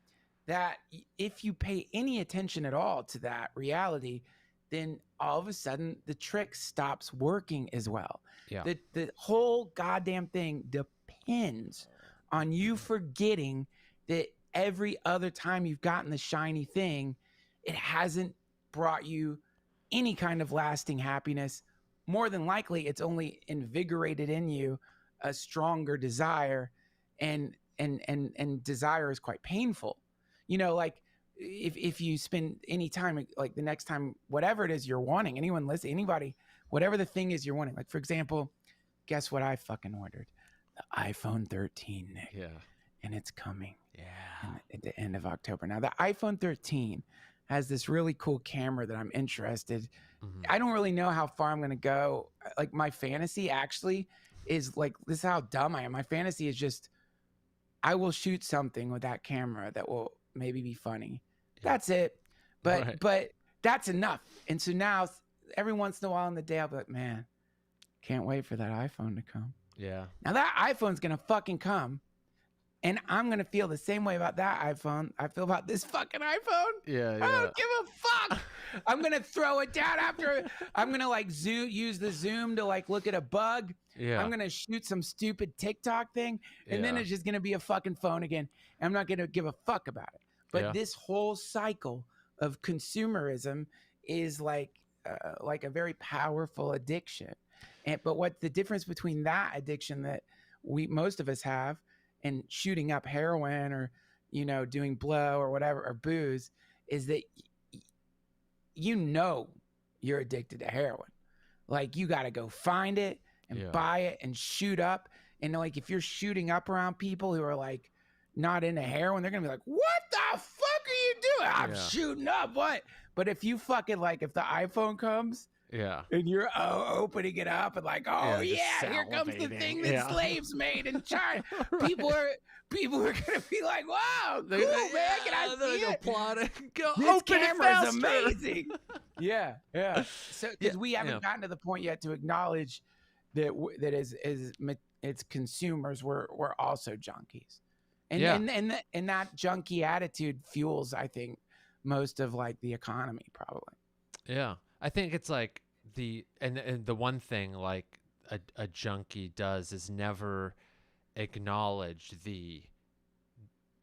that if you pay any attention at all to that reality, then all of a sudden the trick stops working as well. Yeah. The whole goddamn thing depends on you forgetting that every other time you've gotten the shiny thing, it hasn't brought you any kind of lasting happiness. More than likely, it's only invigorated in you a stronger desire, and desire is quite painful. You know, like if you spend any time, like the next time, whatever it is you're wanting, anyone listen, anybody, whatever the thing is you're wanting. Like, for example, guess what I fucking ordered? The iPhone 13, Nick. Yeah. And it's coming. Yeah. At the end of October. Now, the iPhone 13 has this really cool camera that I'm interested. I don't really know how far I'm going to go. Like, my fantasy actually is like, this is how dumb I am. My fantasy is just, I will shoot something with that camera that will maybe be funny. Yeah. That's it. But that's enough. And so now every once in a while in the day, I'll be like, man, can't wait for that iPhone to come. Yeah. Now that iPhone's going to fucking come. And I'm going to feel the same way about that iPhone I feel about this fucking iPhone. Yeah. I don't give a fuck. I'm going to throw it down after. I'm going to like use the zoom to like look at a bug. Yeah. I'm going to shoot some stupid TikTok thing. And then it's just going to be a fucking phone again. I'm not going to give a fuck about it. But this whole cycle of consumerism is like a very powerful addiction. But what the difference between that addiction that most of us have and shooting up heroin or, you know, doing blow or whatever, or booze, is that you know you're addicted to heroin. Like, you got to go find it and buy it and shoot up. And like, if you're shooting up around people who are like not into heroin, they're going to be like, what the fuck are you doing? I'm shooting up. What? But if you fucking like, if the iPhone comes, and you're opening it up and like, here comes the thing that slaves made in China. People are gonna be like, wow, cool, man. Can I see it? Applauding. This camera is amazing. Yeah. So because we haven't gotten to the point yet to acknowledge that it's consumers, we're also junkies, and that junkie attitude fuels, I think, most of like the economy probably. Yeah. I think it's like the one thing like a junkie does is never acknowledge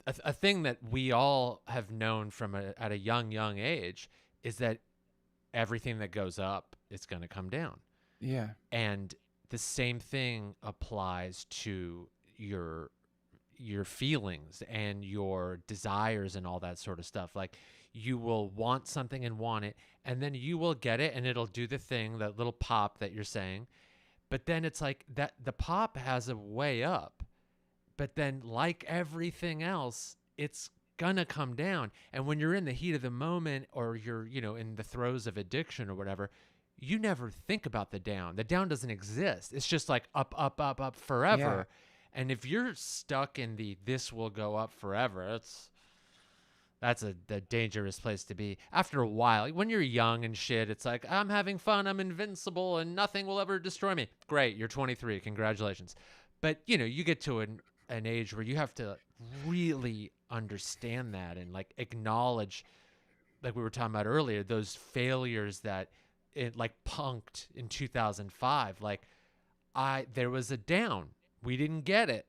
a thing that we all have known from at a young age is that everything that goes up is going to come down. Yeah. And the same thing applies to your feelings and your desires and all that sort of stuff. Like, you will want something and want it, and then you will get it and it'll do the thing, that little pop that you're saying. But then it's like that the pop has a way up, but then like everything else, it's gonna come down. And when you're in the heat of the moment, or you're, you know, in the throes of addiction or whatever, you never think about the down. The down doesn't exist. It's just like up forever. And if you're stuck in this will go up forever, that's a dangerous place to be. After a while, when you're young and shit, it's like, I'm having fun, I'm invincible, and nothing will ever destroy me. Great, you're 23, congratulations. But, you get to an age where you have to really understand that and like acknowledge, like we were talking about earlier, those failures that it like punked in 2005. Like there was a down, we didn't get it,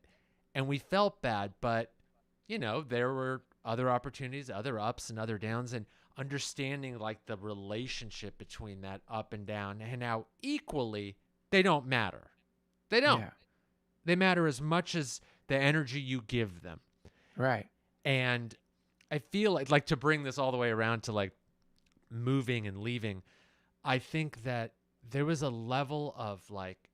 and we felt bad, but there were other opportunities, other ups and other downs, and understanding like the relationship between that up and down, and how equally they don't matter. They don't. Yeah. They matter as much as the energy you give them. Right. And I feel like to bring this all the way around to like moving and leaving, I think that there was a level of like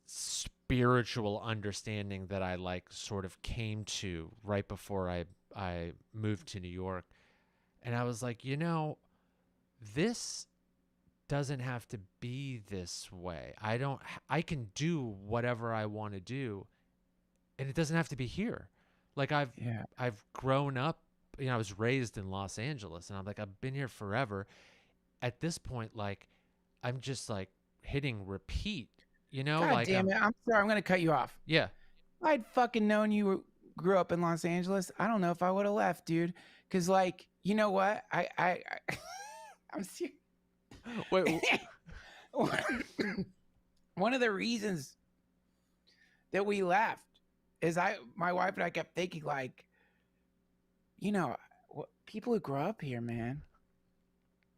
spiritual understanding that I like sort of came to right before I moved to New York. And I was like, this doesn't have to be this way. I can do whatever I want to do, and it doesn't have to be here. Like I've grown up, I was raised in Los Angeles, and I'm like, I've been here forever. At this point, like I'm just like hitting repeat, God like damn it. I'm sorry. I'm going to cut you off. Yeah. If I'd fucking known you grew up in Los Angeles, I don't know if I would have left, dude. Because, like, you know what? I'm serious. Wait. One of the reasons that we left is my wife and I kept thinking, like, people who grow up here, man,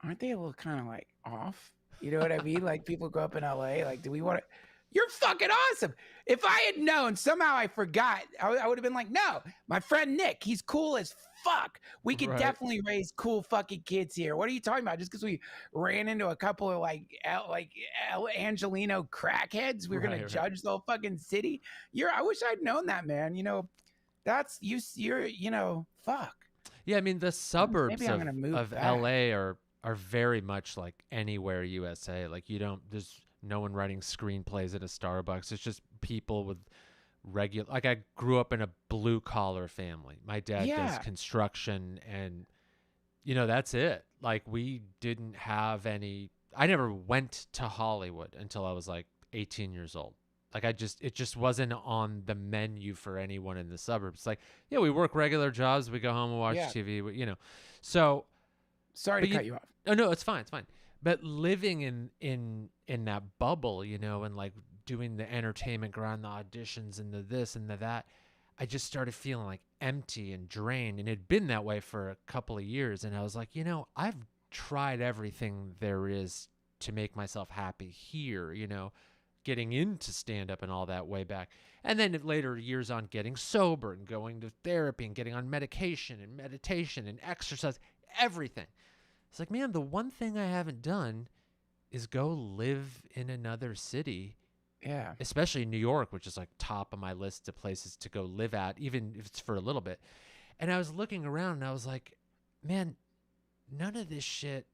aren't they a little kind of like off? You know what I mean? Like people grow up in LA. Like, do we want to? You're fucking awesome. If I had known, somehow I forgot, I would have been like, no, my friend Nick, he's cool as fuck. We could definitely raise cool fucking kids here. What are you talking about? Just because we ran into a couple of like Angelino crackheads, we're gonna judge the whole fucking city? I wish I'd known that, man. That's you're fuck. Yeah, I mean the suburbs of LA are very much like anywhere USA. Like there's no one writing screenplays at a Starbucks. It's just people with regular, like I grew up in a blue collar family. My dad does construction, and that's it. Like we didn't have I never went to Hollywood until I was like 18 years old. Like it just wasn't on the menu for anyone in the suburbs. Like, yeah, we work regular jobs, we go home and watch TV, So sorry to cut you off. Oh no, it's fine. But living in that bubble, and like doing the entertainment, grind, the auditions, and the this and the that, I just started feeling like empty and drained, and it had been that way for a couple of years. And I was like, I've tried everything there is to make myself happy here, getting into stand-up and all that way back. And then later years on getting sober and going to therapy and getting on medication and meditation and exercise, everything. It's like, man, the one thing I haven't done is go live in another city. Yeah. Especially New York, which is like top of my list of places to go live at, even if it's for a little bit. And I was looking around and I was like, man, none of this shit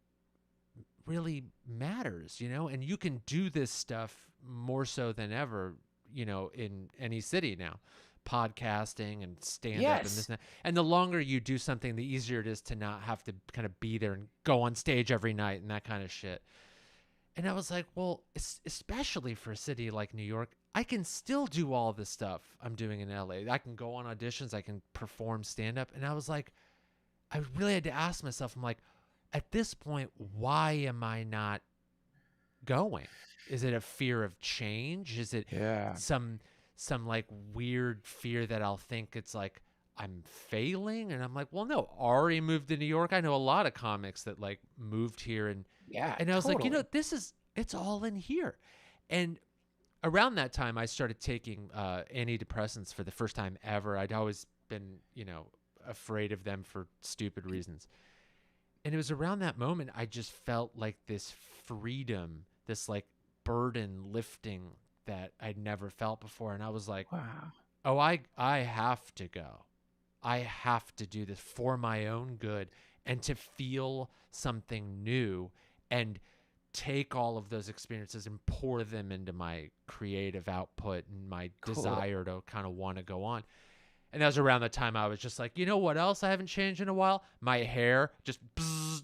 really matters, and you can do this stuff more so than ever, in any city now. Podcasting and stand-up and this and that. And the longer you do something, the easier it is to not have to kind of be there and go on stage every night and that kind of shit. And I was like, well, especially for a city like New York, I can still do all this stuff I'm doing in LA. I can go on auditions, I can perform stand-up. And I was like, I really had to ask myself, I'm like, at this point, why am I not going? Is it a fear of change? Is it some like weird fear that I'll think it's like I'm failing? And I'm like, well, no, Ari moved to New York. I know a lot of comics that like moved here, and I was like, it's all in here. And around that time, I started taking antidepressants for the first time ever. I'd always been, afraid of them for stupid reasons. And it was around that moment I just felt like this freedom, this like burden lifting that I'd never felt before. And I was like, wow. Oh, I have to go. I have to do this for my own good and to feel something new. And take all of those experiences and pour them into my creative output and my Cool. desire to kind of want to go on. And that was around the time I was just like, you know what else I haven't changed in a while? My hair just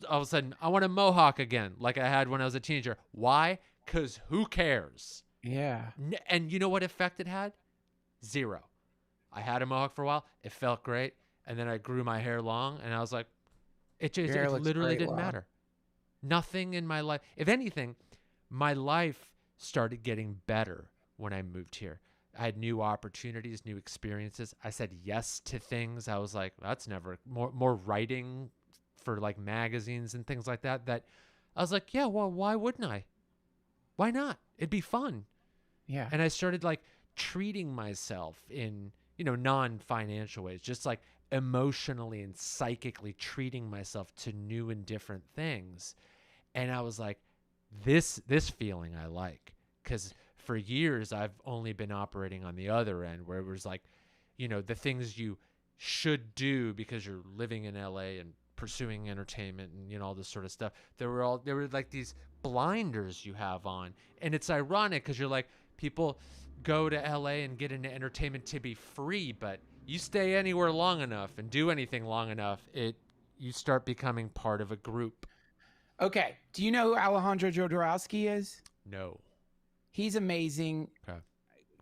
all of a sudden, I want a mohawk again, like I had when I was a teenager. Why? Because who cares? Yeah. And you know what effect it had? Zero. I had a mohawk for a while. It felt great. And then I grew my hair long, and I was like, it literally didn't matter. Nothing in my life. If anything, my life started getting better when I moved here. I had new opportunities, new experiences. I said yes to things. I was like, that's never more writing for like magazines and things like that. That I was like, yeah, well, why wouldn't I? Why not? It'd be fun. Yeah. And I started like treating myself in, non-financial ways, just like emotionally and psychically treating myself to new and different things. And I was like, this feeling I like, because for years I've only been operating on the other end, where it was like, the things you should do because you're living in LA and pursuing entertainment and all this sort of stuff. There were like these blinders you have on, and it's ironic because you're like, people go to LA and get into entertainment to be free, but you stay anywhere long enough and do anything long enough, you start becoming part of a group. Okay. Do you know who Alejandro Jodorowsky is? No. He's amazing. Okay.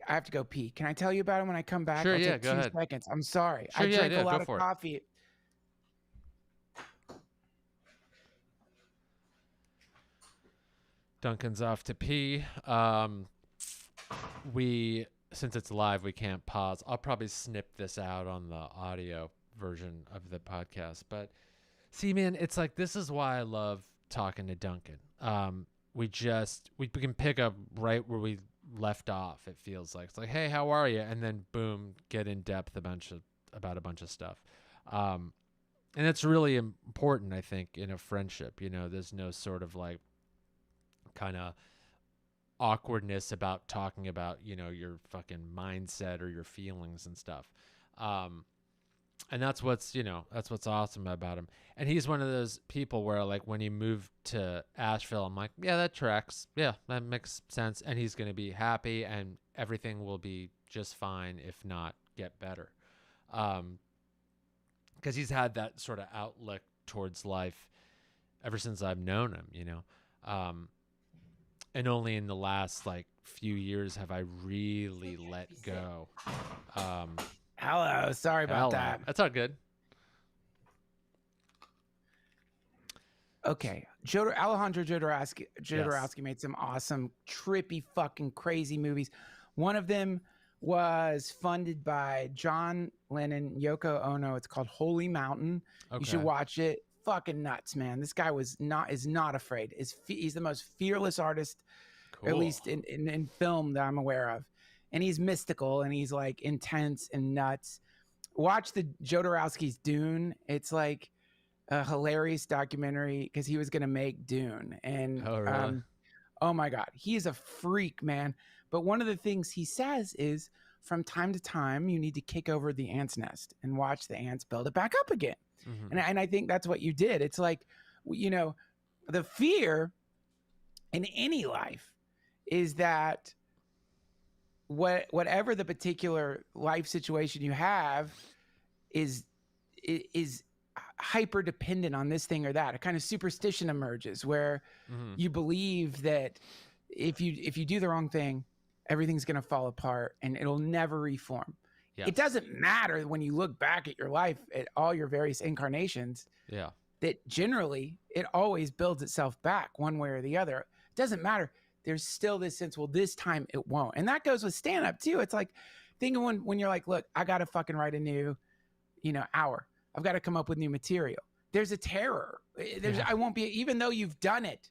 I have to go pee. Can I tell you about him when I come back? Sure, I'll yeah, take go 2 ahead. seconds. I'm sorry. Sure, I drank a lot of go for it. coffee. Duncan's off to pee. Since it's live, we can't pause. I'll probably snip this out on the audio version of the podcast. But see, man, it's like, this is why I love talking to Duncan. We can pick up right where we left off. It feels like it's like, hey, how are you? And then boom, get in depth about a bunch of stuff. And it's really important, I think, in a friendship. There's no sort of like kind of awkwardness about talking about, your fucking mindset or your feelings and stuff. And that's what's awesome about him. And he's one of those people where, like, when he moved to Asheville, I'm like, yeah, that tracks. Yeah, that makes sense. And he's going to be happy and everything will be just fine, if not get better. Because he's had that sort of outlook towards life ever since I've known him, and only in the last like few years have I really let go. Hello. Sorry about that. That's all good. Okay. Alejandro Jodorowsky made some awesome, trippy, fucking crazy movies. One of them was funded by John Lennon, Yoko Ono. It's called Holy Mountain. Okay. You should watch it. Fucking nuts, man. This guy is not afraid. He's the most fearless artist, cool, at least in film that I'm aware of. And he's mystical and he's like intense and nuts. Watch the Jodorowsky's Dune. It's like a hilarious documentary because he was going to make Dune. And really? Oh my God, he is a freak, man. But one of the things he says is, from time to time, you need to kick over the ant's nest and watch the ants build it back up again. Mm-hmm. And I think that's what you did. It's like, the fear in any life is that whatever the particular life situation you have is hyper dependent on this thing or that. A kind of superstition emerges where you believe that if you do the wrong thing, everything's going to fall apart and it'll never reform. Yes. It doesn't matter when you look back at your life, at all your various incarnations, that generally it always builds itself back one way or the other. It doesn't matter. There's still this sense, well, this time it won't. And that goes with stand-up too. It's like, think of when you're like, look, I got to fucking write a new, hour. I've got to come up with new material. There's a terror. I won't be, even though you've done it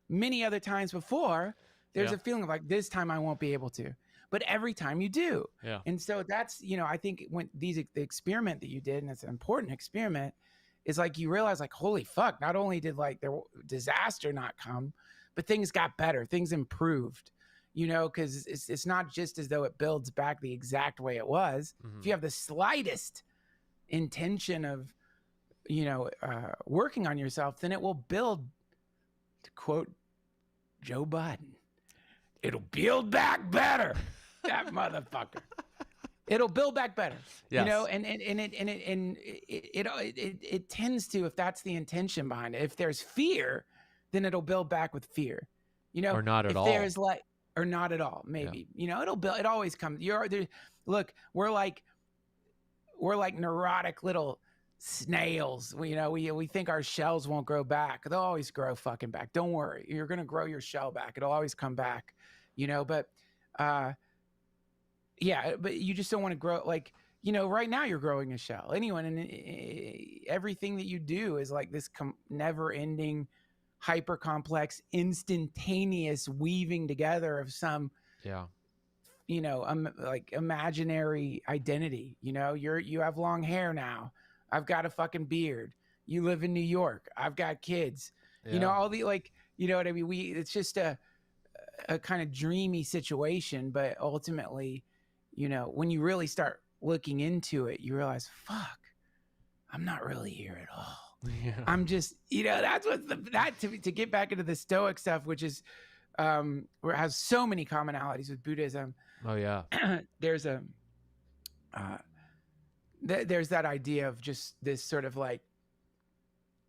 many other times before, there's a feeling of like, this time I won't be able to. But every time you do. Yeah. And so that's, I think when the experiment that you did, and it's an important experiment, is like you realize like, holy fuck, not only did like the disaster not come, but things got better, things improved, because it's not just as though it builds back the exact way it was. Mm-hmm. If you have the slightest intention of, working on yourself, then it will build, to quote Joe Biden. It'll build back better. That motherfucker. It'll build back better. Yes. You know, and it tends to, if that's the intention behind it. If there's fear, then it'll build back with fear. You know, Or not at if all. there's like, or not at all, maybe. You know, it'll build. It always comes. Look, we're like neurotic little snails. We think our shells won't grow back. They'll always grow fucking back. Don't worry. You're gonna grow your shell back. It'll always come back. You know, but yeah, but you just don't want to grow like, you know, right now you're growing a shell. Anyone, and everything that you do is like this never-ending, hyper complex, instantaneous weaving together of some, you know, like imaginary identity. You know, you have long hair now. I've got a fucking beard. You live in New York. I've got kids. You know, all the, like, you know what I mean? It's just a kind of dreamy situation, but ultimately, you know, when you really start looking into it, you realize, fuck, I'm not really here at all. Yeah. I'm just, you know, that's what to get back into the Stoic stuff, which is where it has so many commonalities with Buddhism. Oh yeah. There's that idea of just this sort of like,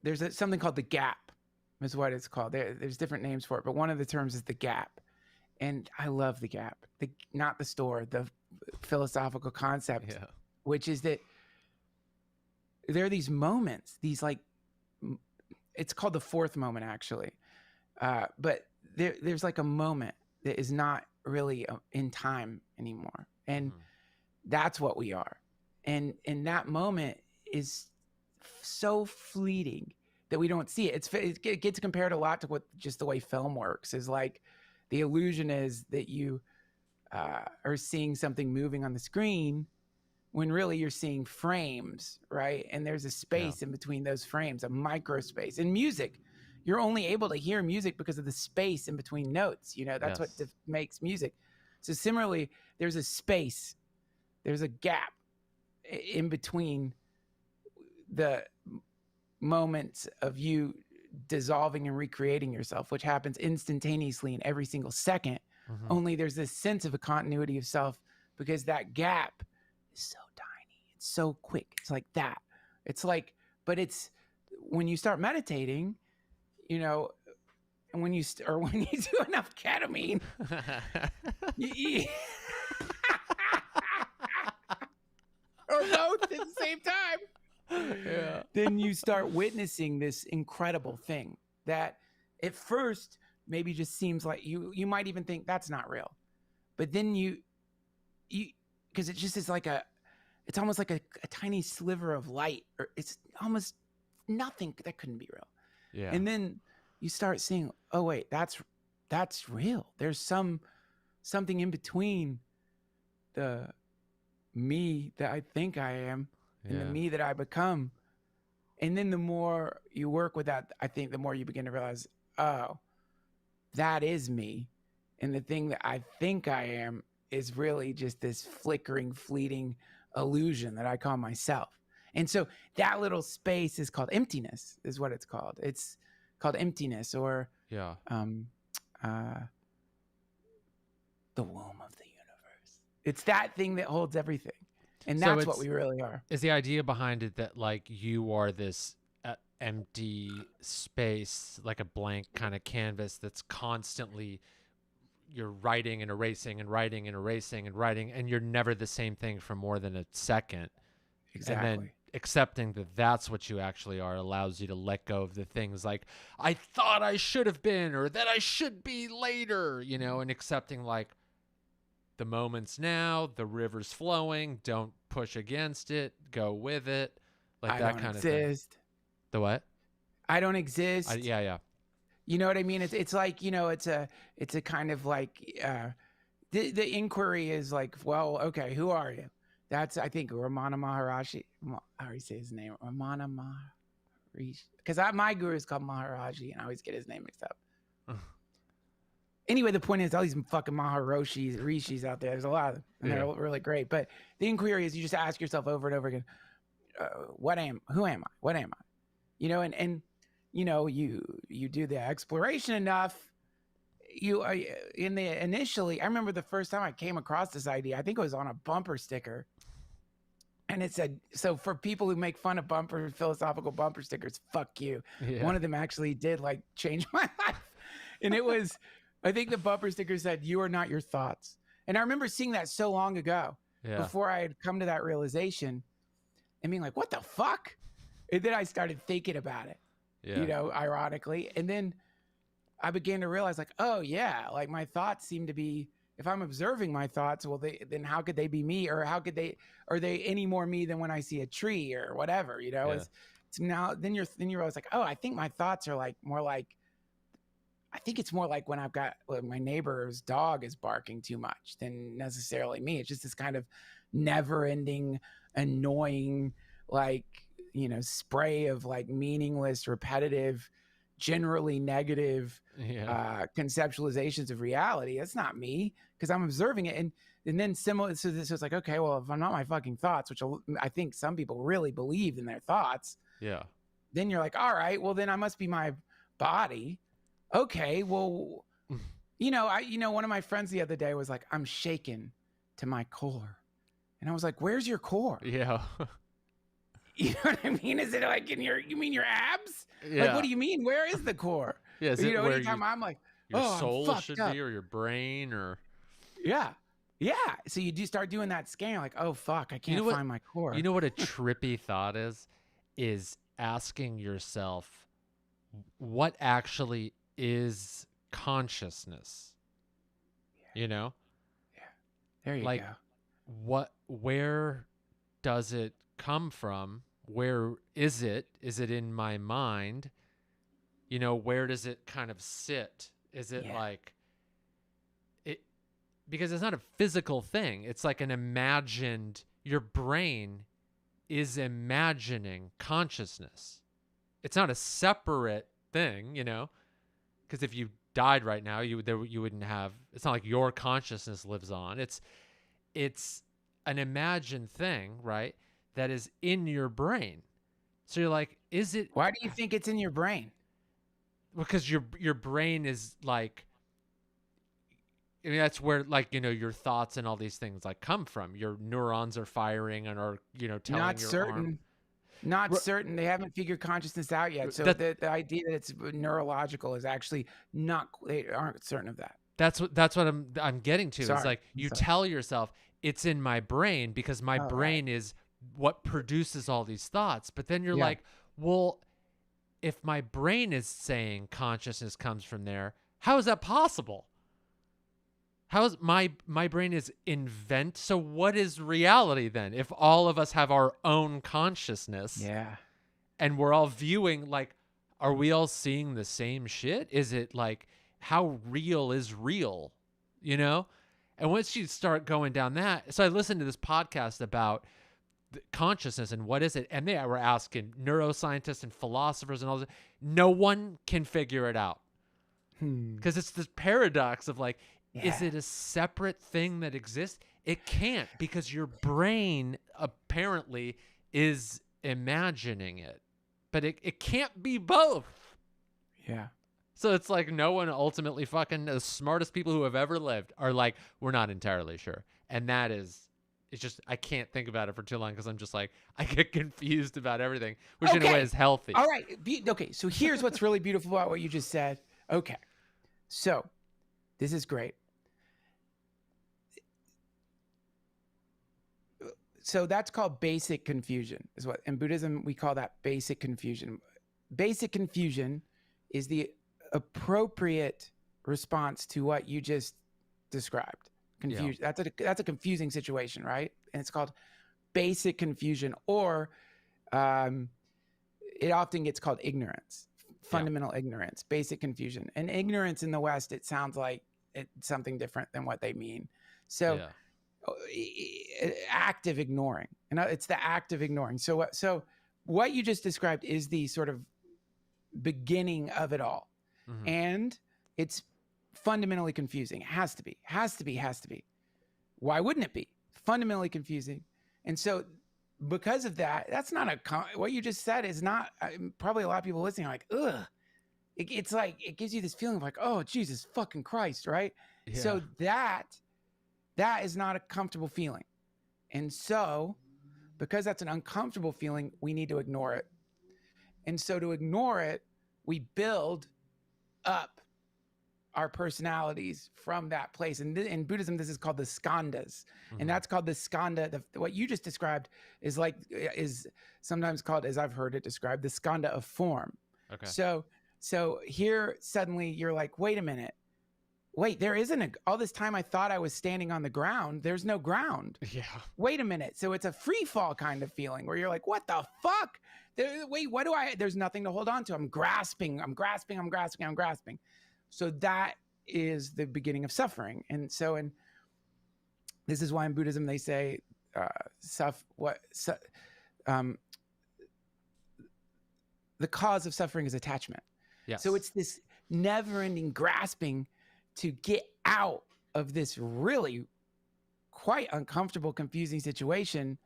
there's something called the gap, is what it's called. There's different names for it, but one of the terms is the gap. And I love the gap, not the store, the philosophical concept, which is that there are these moments, these like, it's called the fourth moment actually. But there's like a moment that is not really in time anymore. And that's what we are. And that moment is so fleeting that we don't see it. It gets compared a lot to what just the way film works is like, the illusion is that you are seeing something moving on the screen when really you're seeing frames, right? And there's a space in between those frames, a micro space. In music, you're only able to hear music because of the space in between notes. You know, that's what makes music. So similarly, there's a space, there's a gap in between the moments of you dissolving and recreating yourself, which happens instantaneously in every single second. Only there's this sense of a continuity of self because that gap is so tiny. It's so quick. It's like that. It's like, but it's when you start meditating, you know, and when you do enough ketamine, or both at the same time, then you start witnessing this incredible thing that at first maybe just seems like you might even think that's not real, but then you because it just is like it's almost like a tiny sliver of light, or it's almost nothing that couldn't be real. And then you start seeing, oh wait, that's real. There's something in between the me that I think I am and the me that I become. And then the more you work with that, I think the more you begin to realize, oh, that is me. And the thing that I think I am is really just this flickering, fleeting illusion that I call myself. And so that little space is called emptiness, is what it's called. It's called emptiness, or the womb of the universe. It's that thing that holds everything. And that's what we really are. Is the idea behind it that like you are this empty space, like a blank kind of canvas that's constantly, you're writing and erasing and writing and erasing and writing, and you're never the same thing for more than a second. Exactly. And then accepting that that's what you actually are allows you to let go of the things like, I thought I should have been, or that I should be later, you know, and accepting like the moment's now, the river's flowing, don't push against it, go with it. Like that kind of thing. The what? I don't exist. Yeah. You know what I mean? It's like, you know, it's a kind of like, the inquiry is like, well, okay, who are you? That's, I think, Ramana Maharishi. I already say his name. Ramana Maharishi. Because my guru is called Maharaji, and I always get his name mixed up. Anyway, the point is, all these fucking Rishis out there, there's a lot of them, and they're really great. But the inquiry is, you just ask yourself over and over again, who am I? What am I? You know, and you know, you do the exploration enough, initially, I remember the first time I came across this idea, I think it was on a bumper sticker. And it said, so for people who make fun of philosophical bumper stickers, fuck you. Yeah. One of them actually did like change my life. And it was, I think the bumper sticker said, "You are not your thoughts." And I remember seeing that so long ago before I had come to that realization and being like, what the fuck? And then I started thinking about it, ironically. And then I began to realize like, oh yeah, like my thoughts seem to be, if I'm observing my thoughts, well, then how could they be me, or are they any more me than when I see a tree or whatever? It's now then you realize like, oh, I think my thoughts are like more like, I think it's more like when my neighbor's dog is barking too much than necessarily me. It's just this kind of never-ending, annoying, like spray of like meaningless, repetitive, generally negative conceptualizations of reality. That's not me, because I'm observing it. And then similar, so this is like, okay, well, if I'm not my fucking thoughts, which I think some people really believe in their thoughts, then you're like, all right, well, then I must be my body. Okay, well, one of my friends the other day was like, I'm shaken to my core. And I was like, where's your core? Yeah. You know what I mean? Is it like you mean your abs? Yeah. Like, what do you mean? Where is the core? Yeah, is it where anytime I'm like, your soul should be, or your brain, or yeah. So you do start doing that scan. You're like, oh fuck, I can't find my core. You know what a trippy thought is asking yourself, what actually is consciousness? Yeah. There you go. Where does it come from? Where is it? Is it in my mind? Where does it kind of sit? Is it like it? Because it's not a physical thing. It's like an imagined, your brain is imagining consciousness. It's not a separate thing, because if you died right now, you wouldn't have, it's not like your consciousness lives on. It's an imagined thing, right? That is in your brain. So you're like, is it? Why do you think it's in your brain? Because your brain is like, I mean, that's where like, your thoughts and all these things like come from. Your neurons are firing and are, telling Not your certain. arm. Not certain. They haven't figured consciousness out yet. So the idea that it's neurological is actually not, they aren't certain of that. That's what I'm getting to. Sorry. It's like you tell yourself it's in my brain because my brain is what produces all these thoughts. But then you're like, well, if my brain is saying consciousness comes from there, how is that possible? How is my brain is invent? So what is reality then? If all of us have our own consciousness, and we're all viewing, like, are we all seeing the same shit? Is it like, how real is real? And once you start going down that, so I listened to this podcast about consciousness and what is it, and they were asking neuroscientists and philosophers and all this. No one can figure it out because it's this paradox of like, is it a separate thing that exists? It can't, because your brain apparently is imagining it, but it can't be both. Yeah. So it's like no one ultimately, fucking the smartest people who have ever lived are like, we're not entirely sure. And that is, it's just, I can't think about it for too long because I'm just like, I get confused about everything, which in a way is healthy. All right. Okay. So here's what's really beautiful about what you just said. Okay. So this is great. So that's called basic confusion, is what in Buddhism we call that basic confusion. Basic confusion is the appropriate response to what you just described. Confusion. Yeah. That's a confusing situation, right? And it's called basic confusion, or it often gets called ignorance, fundamental ignorance, basic confusion. And ignorance in the West, it sounds like it's something different than what they mean. So active ignoring, and it's the act of ignoring. So what you just described is the sort of beginning of it all. Mm-hmm. And it's fundamentally confusing. It has to be. Why wouldn't it be? Fundamentally confusing. And so because of that, that's not what you just said is not, probably a lot of people listening are like, ugh, it's like, it gives you this feeling of like, oh, Jesus fucking Christ, right? Yeah. So that is not a comfortable feeling. And so, because that's an uncomfortable feeling, we need to ignore it. And so to ignore it, we build up our personalities from that place. And in Buddhism, this is called the skandhas. And that's called the skandha. What you just described is sometimes called, as I've heard it described, the skandha of form. Okay. So here suddenly you're like, wait a minute. Wait, there isn't all this time I thought I was standing on the ground. There's no ground. Yeah. Wait a minute. So it's a free fall kind of feeling where you're like, what the fuck? Wait, there's nothing to hold on to. I'm grasping. So that is the beginning of suffering. And so, this is why in Buddhism, they say, the cause of suffering is attachment. Yes. So it's this never-ending grasping to get out of this really quite uncomfortable, confusing situation.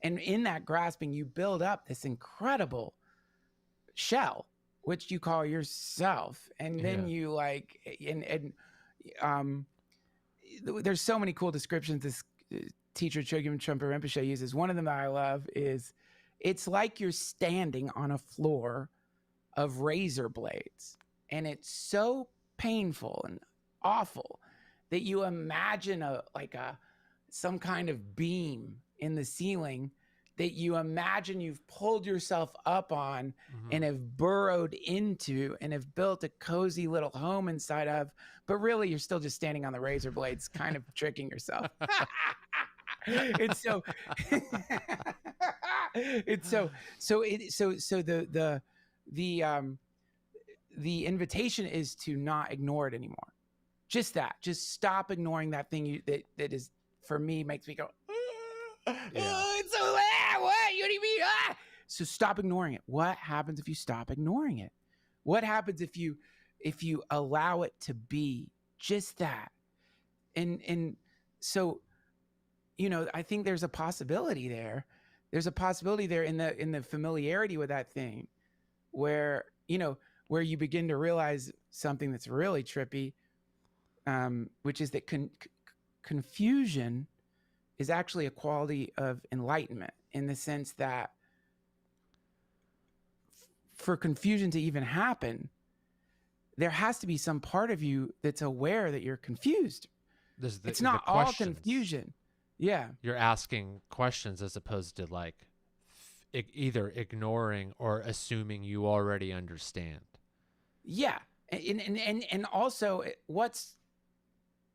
And in that grasping, you build up this incredible shell, which you call yourself. And then you like, there's so many cool descriptions this teacher Chogyam Trungpa Rinpoche uses. One of them that I love is, it's like you're standing on a floor of razor blades, and it's so painful and awful that you imagine some kind of beam in the ceiling that you imagine you've pulled yourself up on and have burrowed into and have built a cozy little home inside of, but really you're still just standing on the razor blades, kind of tricking yourself. It's so the invitation is to not ignore it anymore. Just stop ignoring that thing that is, for me, makes me go, it's so what? You know what I mean? So stop ignoring it. What happens if you stop ignoring it? What happens if you allow it to be just that? And so, I think there's a possibility there. There's a possibility there in the familiarity with that thing, where you begin to realize something that's really trippy, which is that confusion is actually a quality of enlightenment, in the sense that for confusion to even happen, there has to be some part of you that's aware that you're confused. It's not all confusion. Yeah. You're asking questions as opposed to like either ignoring or assuming you already understand. Yeah. And also, what's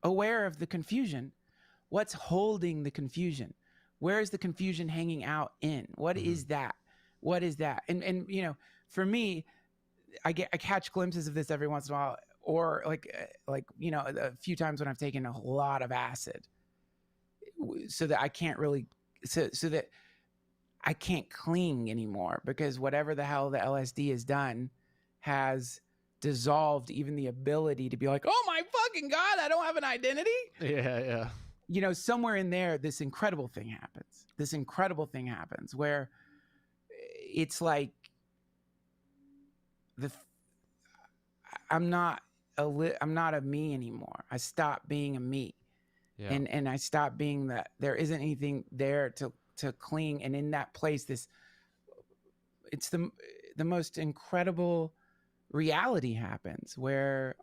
aware of the confusion? What's holding the confusion? Where is the confusion hanging out in? What is that? What is that? And for me, I catch glimpses of this every once in a while, or like a few times when I've taken a lot of acid, so that I can't really, so that I can't cling anymore, because whatever the hell the LSD has done has dissolved even the ability to be like, oh my fucking God, I don't have an identity. Yeah. Somewhere in there, this incredible thing happens. Where it's like I'm not a me anymore. I stopped being a me. Yeah. And I stopped being that. There isn't anything there to cling. And in that place, it's the most incredible reality happens, where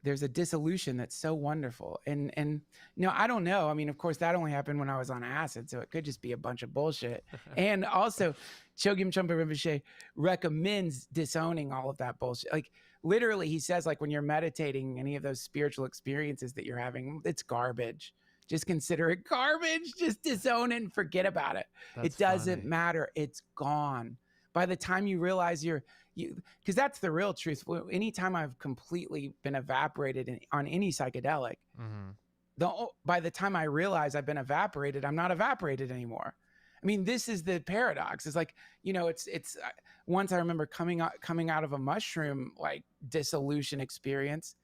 there's a dissolution that's so wonderful. And I don't know. I mean, of course, that only happened when I was on acid, so it could just be a bunch of bullshit. And also, Chogyam Trungpa Rinpoche recommends disowning all of that bullshit. Like, literally, he says, like, when you're meditating, any of those spiritual experiences that you're having, it's garbage. Just consider it garbage. Just disown it and forget about it. It doesn't matter. It's gone. By the time you realize because that's the real truth. Anytime I've completely been evaporated on any psychedelic, by the time I realize I've been evaporated, I'm not evaporated anymore. I mean, this is the paradox. It's like, it's once I remember coming out of a mushroom like dissolution experience,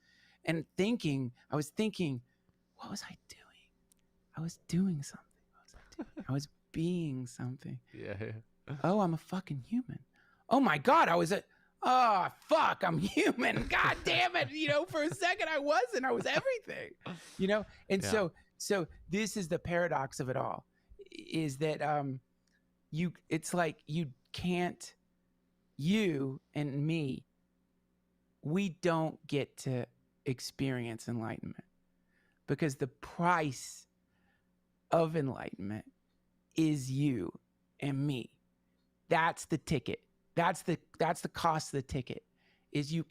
and I was thinking, what was I doing? I was doing something. I was being something. Yeah. Oh, I'm a fucking human. Oh my God, I was oh, fuck, I'm human. God damn it. For a second I wasn't. I was everything, And Yeah. so this is the paradox of it all, is that it's like you and me, we don't get to experience enlightenment, because the price of enlightenment is you and me. That's the ticket. That's the cost of the ticket, is you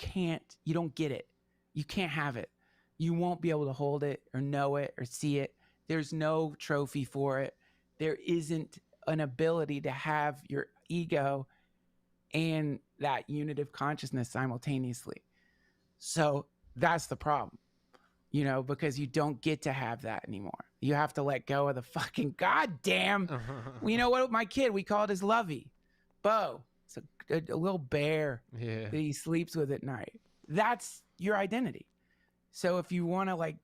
don't get it. You can't have it. You won't be able to hold it or know it or see it. There's no trophy for it. There isn't an ability to have your ego and that unitive consciousness simultaneously. So that's the problem, because you don't get to have that anymore. You have to let go of the fucking goddamn. Well, you know what? My kid, we call it his lovey, Bo. It's a little bear Yeah. that he sleeps with at night. That's your identity. So if you want to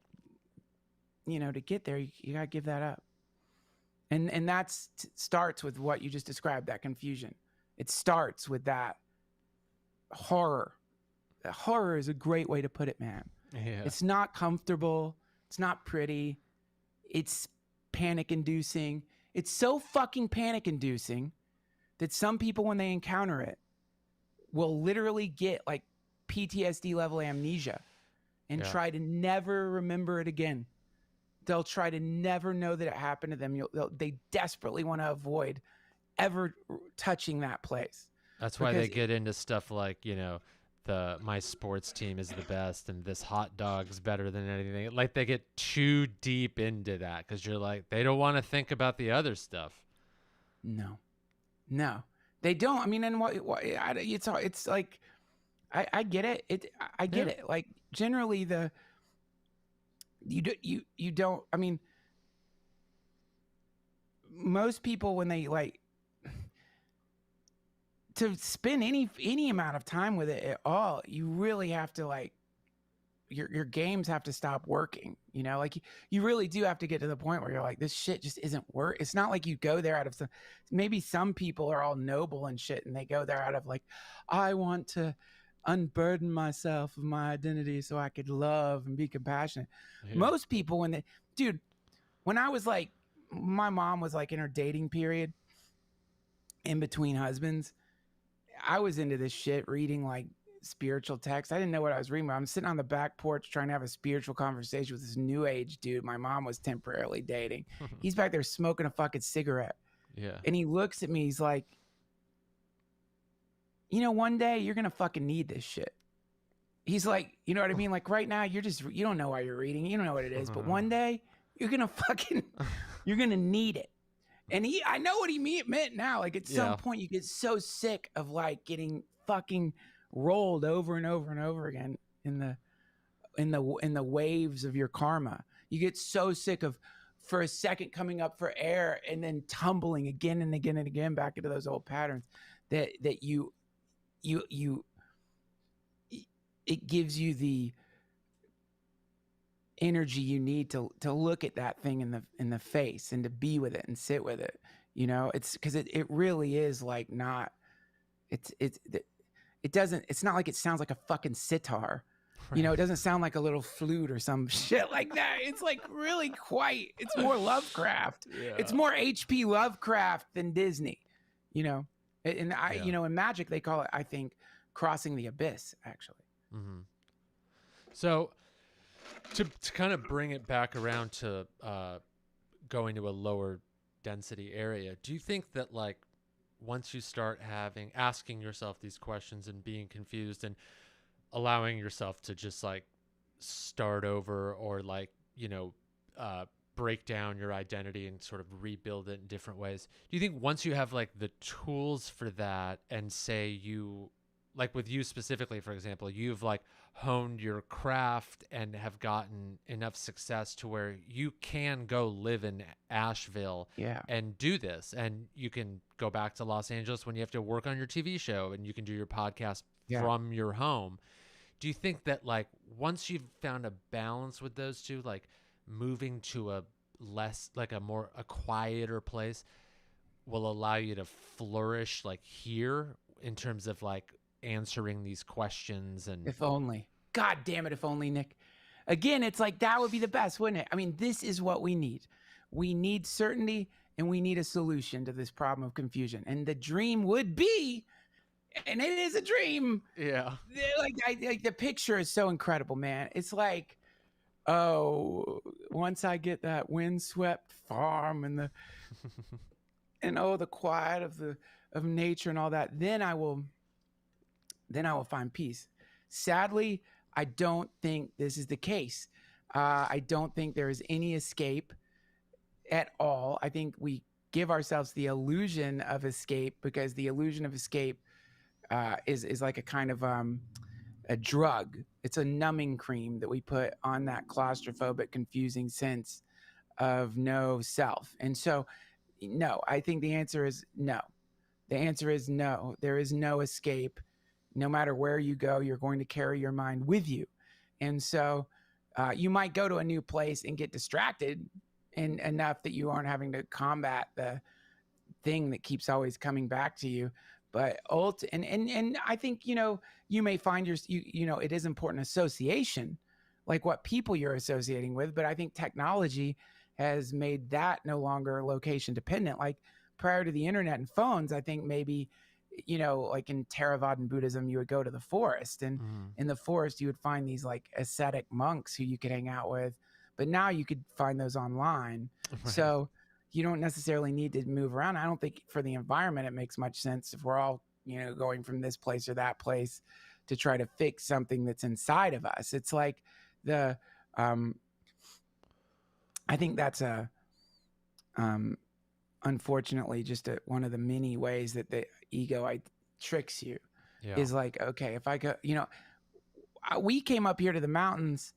to get there, you gotta give that up. And that's starts with what you just described, that confusion. It starts with that horror. Horror is a great way to put it, man. Yeah. It's not comfortable. It's not pretty. It's panic inducing. It's so fucking panic inducing that some people, when they encounter it, will literally get like PTSD level amnesia and try to never remember it again. They'll try to never know that it happened to them. They desperately want to avoid ever touching that place. That's why they get into stuff like, my sports team is the best and this hot dog's better than anything. Like, they get too deep into that because you're like, they don't want to think about the other stuff. No, they don't. I mean, and it's like, I get it. I get it. Like, generally you don't, I mean, most people, when they to spend any amount of time with it at all, you really have to your games have to stop working, you really do have to get to the point where you're like, this shit just isn't work. It's not like you go there out of maybe some people are all noble and shit and they go there out of I want to unburden myself of my identity so I could love and be compassionate. Yeah. Most people, when I was my mom was in her dating period in between husbands, I was into this shit, reading spiritual text. I didn't know what I was reading, but I'm sitting on the back porch trying to have a spiritual conversation with this new age dude my mom was temporarily dating. He's back there smoking a fucking cigarette. Yeah. And he looks at me, he's like, one day you're going to fucking need this shit. He's like, you know what I mean? Right now you don't know why you're reading. You don't know what it is, but one day you're going to need it. And I know what he meant now. At some point you get so sick of getting fucking rolled over and over and over again in the waves of your karma. You get so sick of, for a second, coming up for air and then tumbling again and again and again back into those old patterns that it gives you the energy you need to look at that thing in the face and to be with it and sit with it. It's because it really is not, it's not like it sounds like a fucking sitar. Right. It doesn't sound like a little flute or some shit like that. It's really it's more Lovecraft. Yeah. It's more H.P. Lovecraft than Disney, and in magic, they call it, I think, crossing the abyss, actually. Mm-hmm. So to kind of bring it back around to going to a lower density area, do you think that once you start asking yourself these questions and being confused and allowing yourself to just start over or break down your identity and sort of rebuild it in different ways, do you think once you have the tools for that, and say you, with you specifically, for example, you've honed your craft and have gotten enough success to where you can go live in Asheville and do this, and you can go back to Los Angeles when you have to work on your TV show, and you can do your podcast from your home. Do you think that once you've found a balance with those two, moving to a less, a quieter place will allow you to flourish here in terms of answering these questions. And If only. God damn it, if only, Nick. Again, it's like that would be the best, wouldn't it? I mean, this is what we need. We need certainty, and we need a solution to this problem of confusion. And the dream would be, and it is a dream. yeah, Like the picture is so incredible, man. It's like, oh, once I get that windswept farm and the quiet of nature and all that, then I will find peace. Sadly, I don't think this is the case. I don't think there is any escape at all. I think we give ourselves the illusion of escape, because the illusion of escape is like a kind of a drug. It's a numbing cream that we put on that claustrophobic, confusing sense of no self. And so, no, I think the answer is no. The answer is no. There is no escape. No matter where you go, you're going to carry your mind with you. And so you might go to a new place and get distracted enough that you aren't having to combat the thing that keeps always coming back to you. But and I think, you may find it is important association, like what people you're associating with. But I think technology has made that no longer location dependent. Like prior to the internet and phones, I think maybe, like in Theravadan Buddhism, you would go to the forest, and in the forest you would find these like ascetic monks who you could hang out with. But now you could find those online. Right. So you don't necessarily need to move around. I don't think for the environment it makes much sense if we're all, going from this place or that place to try to fix something that's inside of us. It's like I think that's unfortunately just one of the many ways that the ego tricks you. Yeah. Is like, okay, if I go, we came up here to the mountains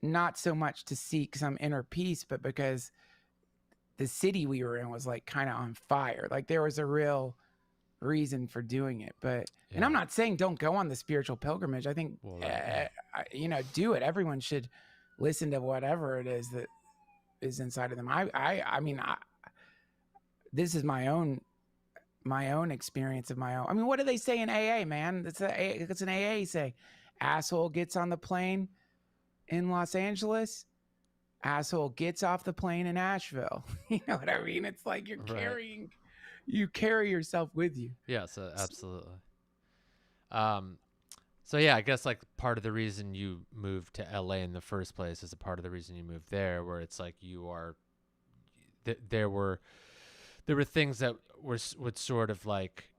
not so much to seek some inner peace, but because the city we were in was like kind of on fire. Like there was a real reason for doing it. But yeah. And I'm not saying don't go on the spiritual pilgrimage. I think do it. Everyone should listen to whatever it is that is inside of them. I mean, this is my own experience of my own. I mean, what do they say in AA, man? It's an AA say. Asshole gets on the plane in Los Angeles. Asshole gets off the plane in Asheville. You know what I mean? It's like you carry yourself with you. Yeah, so absolutely. So yeah, I guess like part of the reason you moved to LA in the first place is a part of the reason you moved there, where it's like there were things that would sort of like,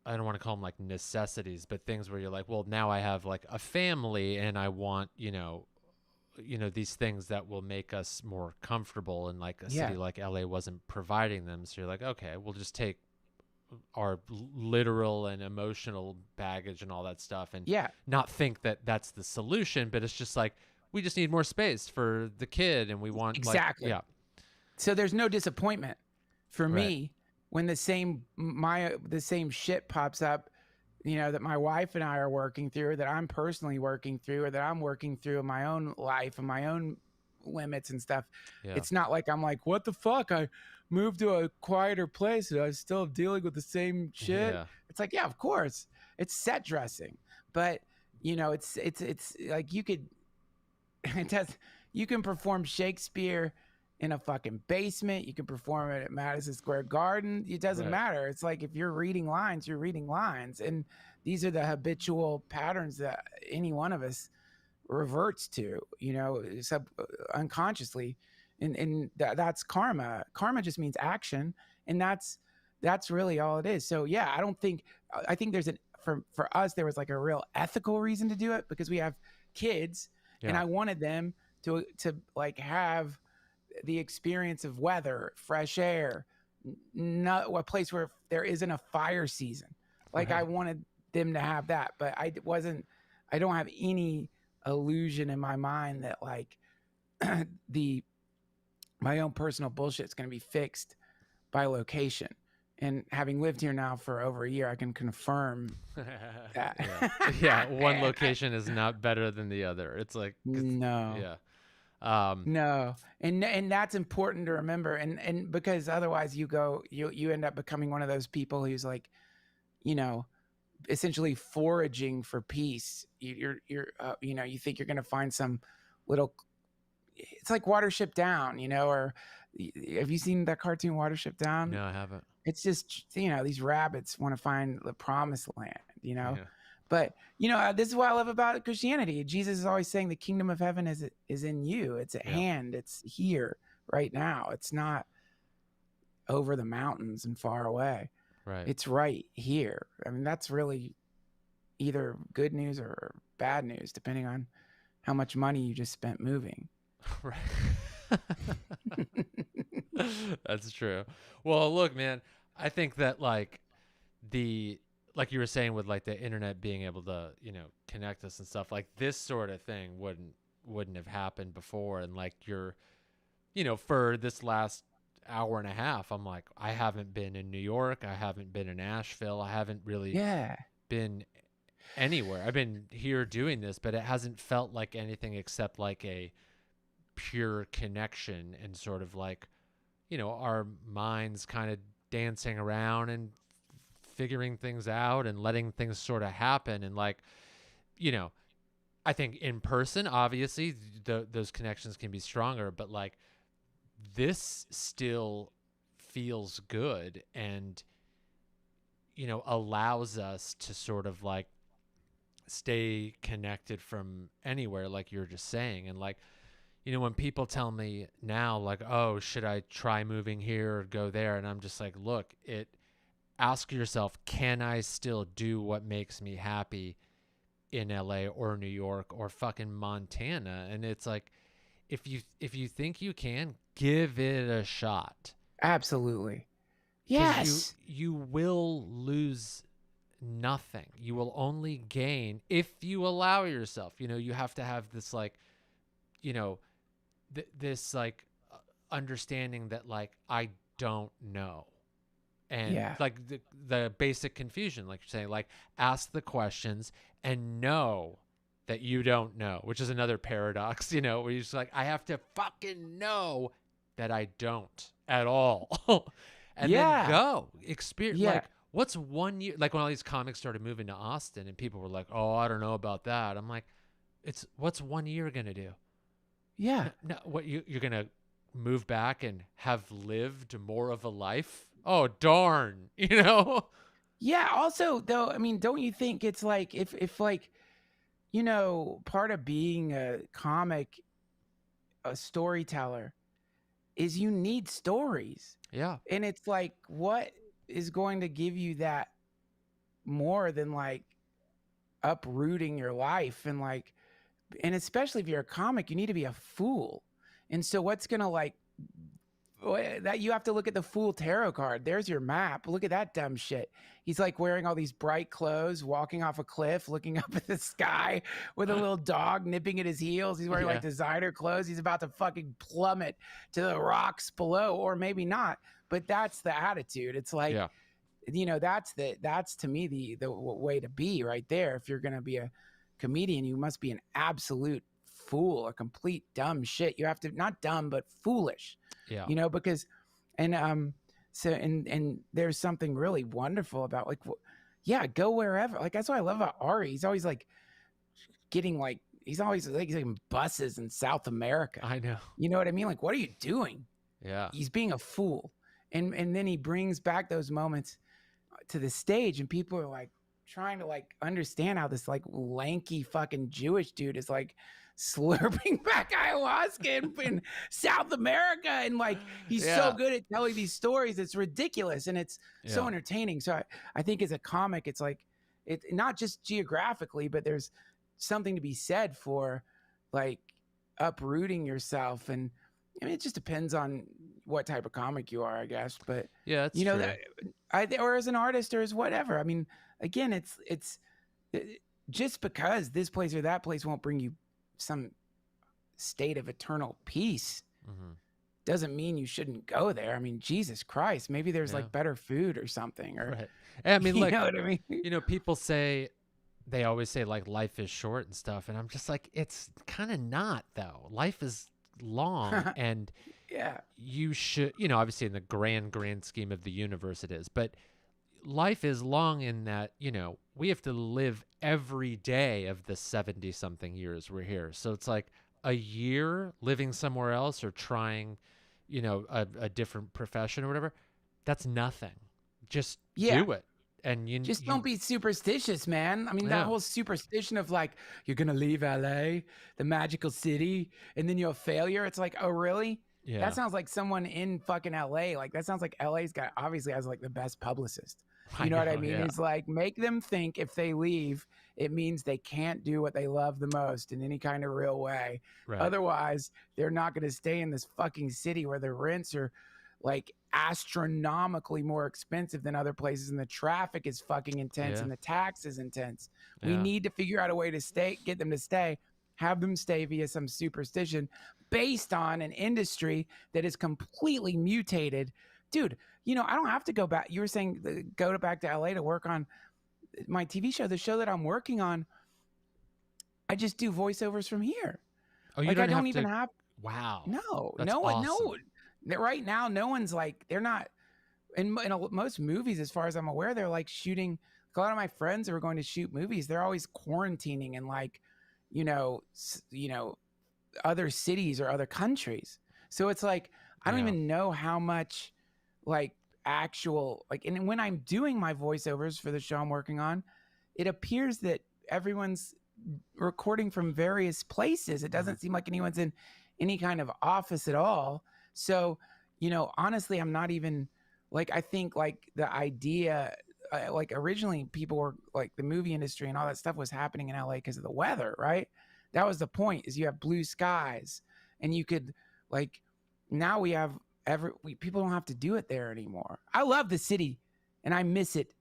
I don't want to call them like necessities, but things where you're like, well, now I have like a family and I want, these things that will make us more comfortable, and like a city like LA wasn't providing them. So you're like, okay, we'll just take our literal and emotional baggage and all that stuff and not think that that's the solution, but it's just like, we just need more space for the kid and we want exactly. So there's no disappointment for me when the same shit pops up, that my wife and I are working through, that I'm personally working through, or that I'm working through in my own life and my own limits and stuff. Yeah. It's not like I'm like, what the fuck? I moved to a quieter place and I'm still dealing with the same shit. Yeah. It's like, yeah, of course. It's set dressing. But, it's like you can perform Shakespeare in a fucking basement. You can perform it at Madison Square Garden. It doesn't matter. It's like, if you're reading lines, you're reading lines. And these are the habitual patterns that any one of us reverts to, unconsciously. And that's karma. Karma just means action. And that's really all it is. So yeah, I think there's for us, there was like a real ethical reason to do it, because we have kids and I wanted them to like have the experience of weather, fresh air, not a place where there isn't a fire season. Like I wanted them to have that, but I don't have any illusion in my mind that like my own personal bullshit is going to be fixed by location. And having lived here now for over a year, I can confirm that. One location is not better than the other. It's like, no. Yeah. No. And that's important to remember. And because otherwise you end up becoming one of those people who's like, essentially foraging for peace. You're you think you're going to find some little, it's like Watership Down, or have you seen that cartoon Watership Down? No, I haven't. It's just, these rabbits want to find the promised land, Yeah. but this is what I love about Christianity. Jesus is always saying the kingdom of heaven is in you. It's at hand. It's here right now. It's not over the mountains and far away. Right. It's right here. I mean, that's really either good news or bad news, depending on how much money you just spent moving. Right. That's true. Well, look, man, I think that like you were saying with like the internet being able to, connect us and stuff, like this sort of thing wouldn't have happened before. And like for this last hour and a half, I'm like, I haven't been in New York. I haven't been in Nashville. I haven't really been anywhere. I've been here doing this, but it hasn't felt like anything except like a pure connection and sort of like, our minds kind of dancing around and figuring things out and letting things sort of happen. And like, I think in person, obviously those connections can be stronger, but like this still feels good and, allows us to sort of like stay connected from anywhere, like you're just saying. And like, when people tell me now, like, oh, should I try moving here or go there? And I'm just like, look, ask yourself, can I still do what makes me happy in LA or New York or fucking Montana? And it's like, if you think you can, give it a shot. Absolutely. Yes. You will lose nothing. You will only gain if you allow yourself. You have to have this like, this like understanding that like I don't know, and like the basic confusion, like you're saying, like ask the questions and know that you don't know, which is another paradox, where you're just like, I have to fucking know that I don't at all, and then go experience. Like, what's 1 year? Like when all these comics started moving to Austin, and people were like, "Oh, I don't know about that." I'm like, what's 1 year gonna do? Yeah. No, what you're gonna move back and have lived more of a life? Oh darn, Yeah. Also, though, I mean, don't you think it's like if like, part of being a comic, a storyteller, is you need stories. Yeah. And it's like, what is going to give you that more than like uprooting your life and especially if you're a comic, you need to be a fool. And so what's going to like that, you have to look at the Fool tarot card. There's your map. Look at that dumb shit. He's like wearing all these bright clothes, walking off a cliff, looking up at the sky with a little dog nipping at his heels. He's wearing like designer clothes. He's about to fucking plummet to the rocks below, or maybe not. But that's the attitude. It's like, that's to me the way to be right there. If you're going to be a comedian, you must be an absolute fool, a complete dumb shit. You have to, not dumb, but foolish. Yeah. Because, and there's something really wonderful about like, go wherever. Like, that's what I love about Ari. He's always like getting like, he's always like in buses in South America. I know. You know what I mean? Like, what are you doing? Yeah. He's being a fool. And then he brings back those moments to the stage, and people are like trying to like understand how this like lanky fucking Jewish dude is like slurping back ayahuasca in South America, and like he's so good at telling these stories. It's ridiculous, and it's so entertaining. So I think as a comic, it's like it not just geographically, but there's something to be said for like uprooting yourself. And I mean, it just depends on what type of comic you are, I guess. But yeah, that's true. or as an artist or as whatever. I mean, again, it's just because this place or that place won't bring you some state of eternal peace doesn't mean you shouldn't go there. I mean, Jesus Christ, maybe there's like better food or something, or right. I mean, like, you know what I mean? People say, they always say like life is short and stuff, and I'm just like, it's kind of not though. Life is long, and you should, obviously in the grand scheme of the universe it is, but life is long in that, you know, we have to live every day of the 70 something years we're here. So it's like a year living somewhere else or trying, you know, a different profession or whatever. That's nothing. Just Yeah. do it. And Just don't be superstitious, man. I mean, that Yeah. whole superstition of like, you're going to leave LA, the magical city, and then you're a failure. It's like, oh, really? Yeah. That sounds like someone in fucking LA. Like, that sounds like LA's got, obviously has like the best publicist. You know what I mean? Yeah. It's like, make them think if they leave, it means they can't do what they love the most in any kind of real way. Right. Otherwise, they're not going to stay in this fucking city where the rents are like astronomically more expensive than other places, and the traffic is fucking intense, Yeah. and the tax is intense. Yeah. We need to figure out a way to get them to stay, have them stay via some superstition based on an industry that is completely mutated. Dude, you know, I don't have to go back. You were saying go back to LA to work on my TV show. The show that I'm working on, I just do voiceovers from here. Oh, you like, don't I don't have even to... have. Wow. No, That's no one, awesome. no. Right now, no one's like, they're not in most movies, as far as I'm aware, they're like shooting. A lot of my friends who are going to shoot movies, they're always quarantining in like, you know, other cities or other countries. So it's like, I don't even know how much like actual, like, and when I'm doing my voiceovers for the show I'm working on, it appears that everyone's recording from various places. It doesn't seem like anyone's in any kind of office at all. So, you know, honestly, I'm not even like, I think like the idea, like originally people were like, the movie industry and all that stuff was happening in LA because of the weather, right? That was the point, is you have blue skies and you could like, now we have people don't have to do it there anymore. I love the city and I miss it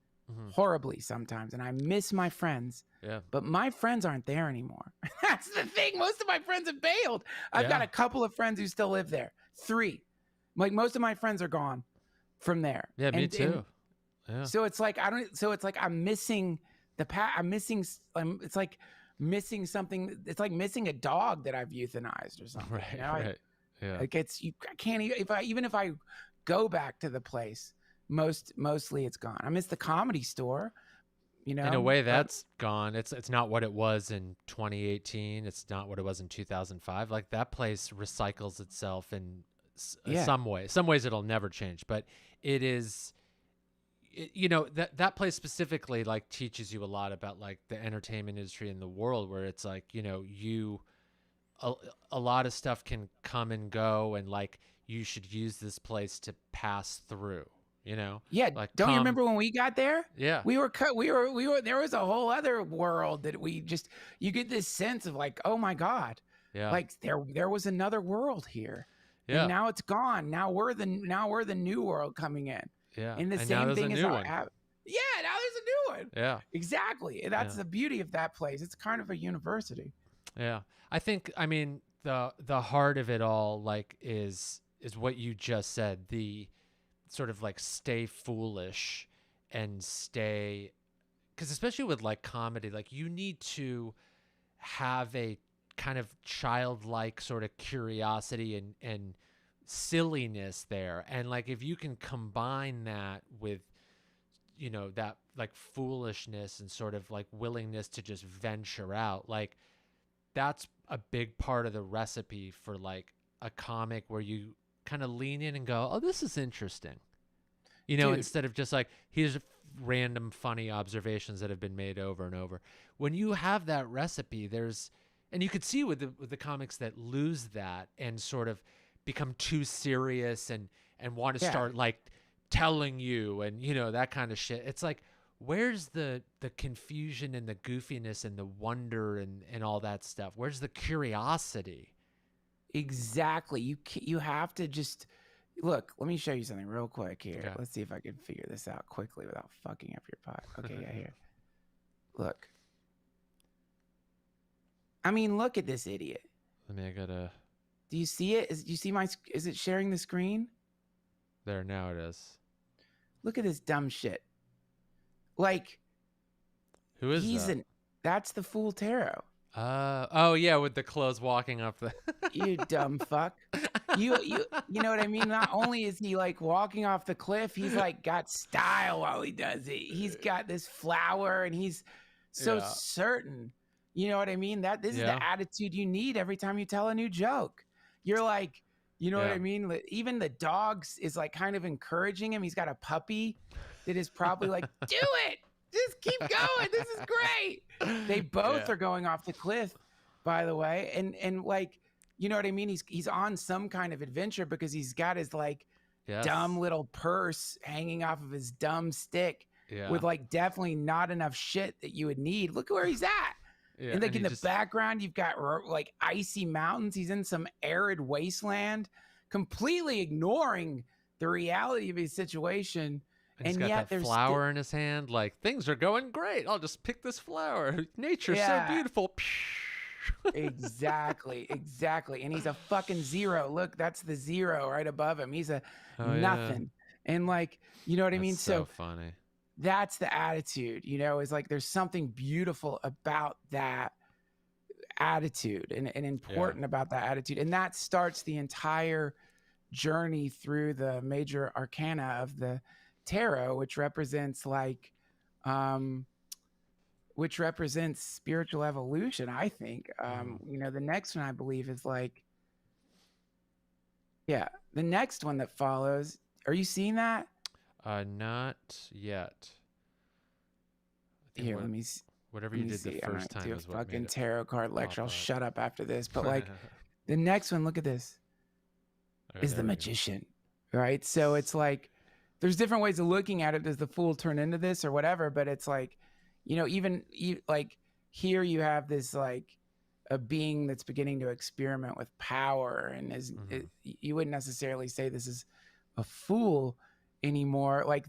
horribly sometimes. And I miss my friends. Yeah. But my friends aren't there anymore. That's the thing. Most of my friends have bailed. I've got a couple of friends who still live there. 3. Like, most of my friends are gone from there. Yeah, me too. Yeah. So it's like, I'm missing it's like missing something. It's like missing a dog that I've euthanized or something. Right. You know? Right. Yeah. Like, I can't even if I go back to the place, mostly it's gone. I miss the Comedy Store. You know, in a way, that's gone. It's not what it was in 2018. It's not what it was in 2005. Like, that place recycles itself in some way. Some ways it'll never change, but it is. You know, that place specifically like teaches you a lot about like the entertainment industry in the world, where it's like, you know, a lot of stuff can come and go, and like you should use this place to pass through. You know? Yeah. Like, don't you remember when we got there? Yeah. We were there was a whole other world that you get this sense of like, oh my God. Yeah. Like there was another world here. Yeah. And now it's gone. Now we're the new world coming in. Yeah. And the and same now thing there's is a new one. yeah, now there's a new one. Yeah. Exactly. That's the beauty of that place. It's kind of a university. Yeah. I mean, the heart of it all like is what you just said. The sort of like stay foolish and stay, because especially with like comedy, like you need to have a kind of childlike sort of curiosity and silliness there. And like, if you can combine that with, you know, that like foolishness and sort of like willingness to just venture out, like that's a big part of the recipe for like a comic where you kind of lean in and go, oh, this is interesting. You know, instead of just like, here's random funny observations that have been made over and over. When you have that recipe, and you could see with the comics that lose that and sort of become too serious and want to start like telling you and, you know, that kind of shit. It's like, where's the confusion and the goofiness and the wonder and all that stuff? Where's the curiosity? Exactly. You have to just look. Let me show you something real quick here. Okay. Let's see if I can figure this out quickly without fucking up your pot. Okay, yeah, here. Look. I mean, look at this idiot. I gotta. Do you see it? Do you see is it sharing the screen? There, now it is. Look at this dumb shit. Like, who is that? That's the Fool Tarot. Oh yeah, with the clothes walking up the. You dumb fuck. you know what I mean? Not only is he like walking off the cliff, he's like got style while he does it. He's got this flower and he's so Yeah. certain. You know what I mean? This is Yeah. the attitude you need every time you tell a new joke. You're like, you know what Yeah. I mean? Like, even the dogs is like kind of encouraging him. He's got a puppy that is probably like, do it. Just keep going. This is great. They both Yeah. are going off the cliff, by the way. And like, you know what I mean? He's on some kind of adventure because he's got his like Yes. dumb little purse hanging off of his dumb stick Yeah. with like definitely not enough shit that you would need. Look where he's at. Yeah. And like in the just, background, you've got like icy mountains. He's in some arid wasteland, completely ignoring the reality of his situation. and he's And got yet that there's flower in his hand. Like, things are going great. I'll just pick this flower. Nature's Yeah. so beautiful. Exactly. And he's a fucking zero. Look, that's the zero right above him. He's a Oh, yeah. nothing. And like, you know what I That's mean? so funny. That's the attitude, you know, is like there's something beautiful about that attitude and important about that attitude. And that starts the entire journey through the major arcana of the tarot, which represents like which represents spiritual evolution, I think. You know, the next one I believe is like, yeah, the next one that follows. Are you seeing that? Not yet. Here, let me see. Whatever you did the first time is what made fucking it tarot card lecture. I'll up. shut up after this. But like the next one, look at this, is the magician, right? So it's like there's different ways of looking at it. Does the fool turn into this or whatever? But it's like, you know, even like here you have this like a being that's beginning to experiment with power and you wouldn't necessarily say this is a fool anymore. Like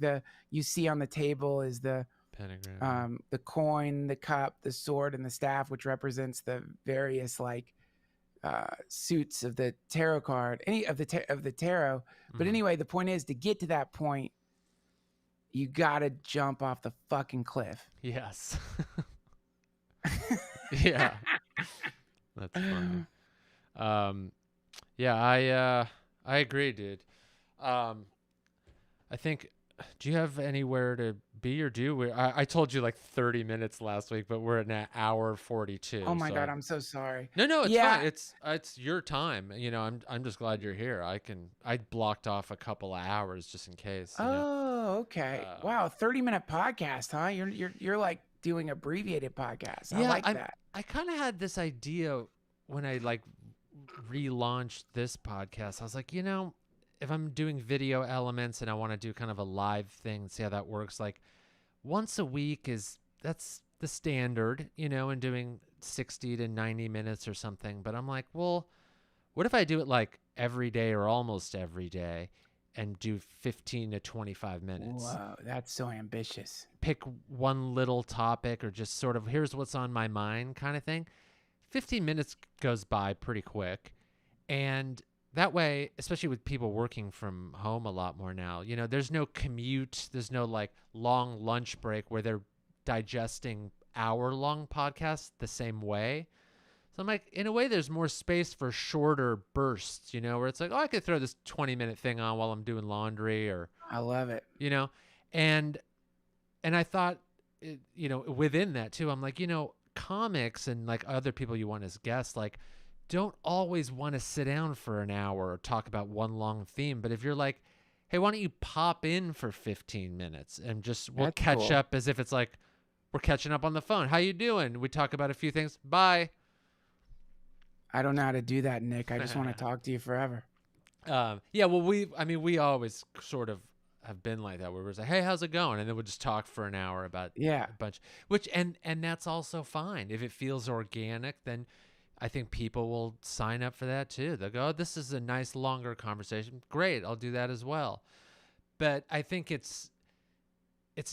you see on the table is the pentagram, the coin, the cup, the sword, and the staff, which represents the various like suits of the tarot card, any of the tarot. But anyway, the point is to get to that point, you gotta jump off the fucking cliff. Yes. Yeah. That's funny. Yeah, I agree, dude. I think, do you have anywhere to be or do? I told you like 30 minutes last week, but we're at an hour 42. Oh my God, I'm so sorry. No, it's fine. It's your time. You know, I'm just glad you're here. I blocked off a couple of hours just in case. Okay. Wow, 30-minute podcast, huh? You're like doing abbreviated podcasts. I like that. I kind of had this idea when I like relaunched this podcast. I was like, you know, if I'm doing video elements and I want to do kind of a live thing, see how that works, like once a week that's the standard, you know, and doing 60 to 90 minutes or something. But I'm like, well, what if I do it like every day or almost every day and do 15 to 25 minutes? Whoa, that's so ambitious. Pick one little topic or just sort of here's what's on my mind kind of thing. 15 minutes goes by pretty quick. And that way, especially with people working from home a lot more now, you know, there's no commute. There's no like long lunch break where they're digesting hour-long podcasts the same way. So I'm like, in a way, there's more space for shorter bursts, you know, where it's like, oh, I could throw this 20-minute thing on while I'm doing laundry or. I love it. You know, and I thought, you know, within that too, I'm like, you know, comics and like other people you want as guests, like, don't always want to sit down for an hour or talk about one long theme. But if you're like, hey, why don't you pop in for 15 minutes and we'll catch up as if it's like we're catching up on the phone. How you doing? We talk about a few things. Bye. I don't know how to do that, Nick. I just want to talk to you forever. Yeah, well, we always sort of have been like that where we're like, hey, how's it going? And then we'll just talk for an hour about a bunch, which, and that's also fine. If it feels organic, then I think people will sign up for that too. They'll go, oh, this is a nice longer conversation. Great. I'll do that as well. But I think it's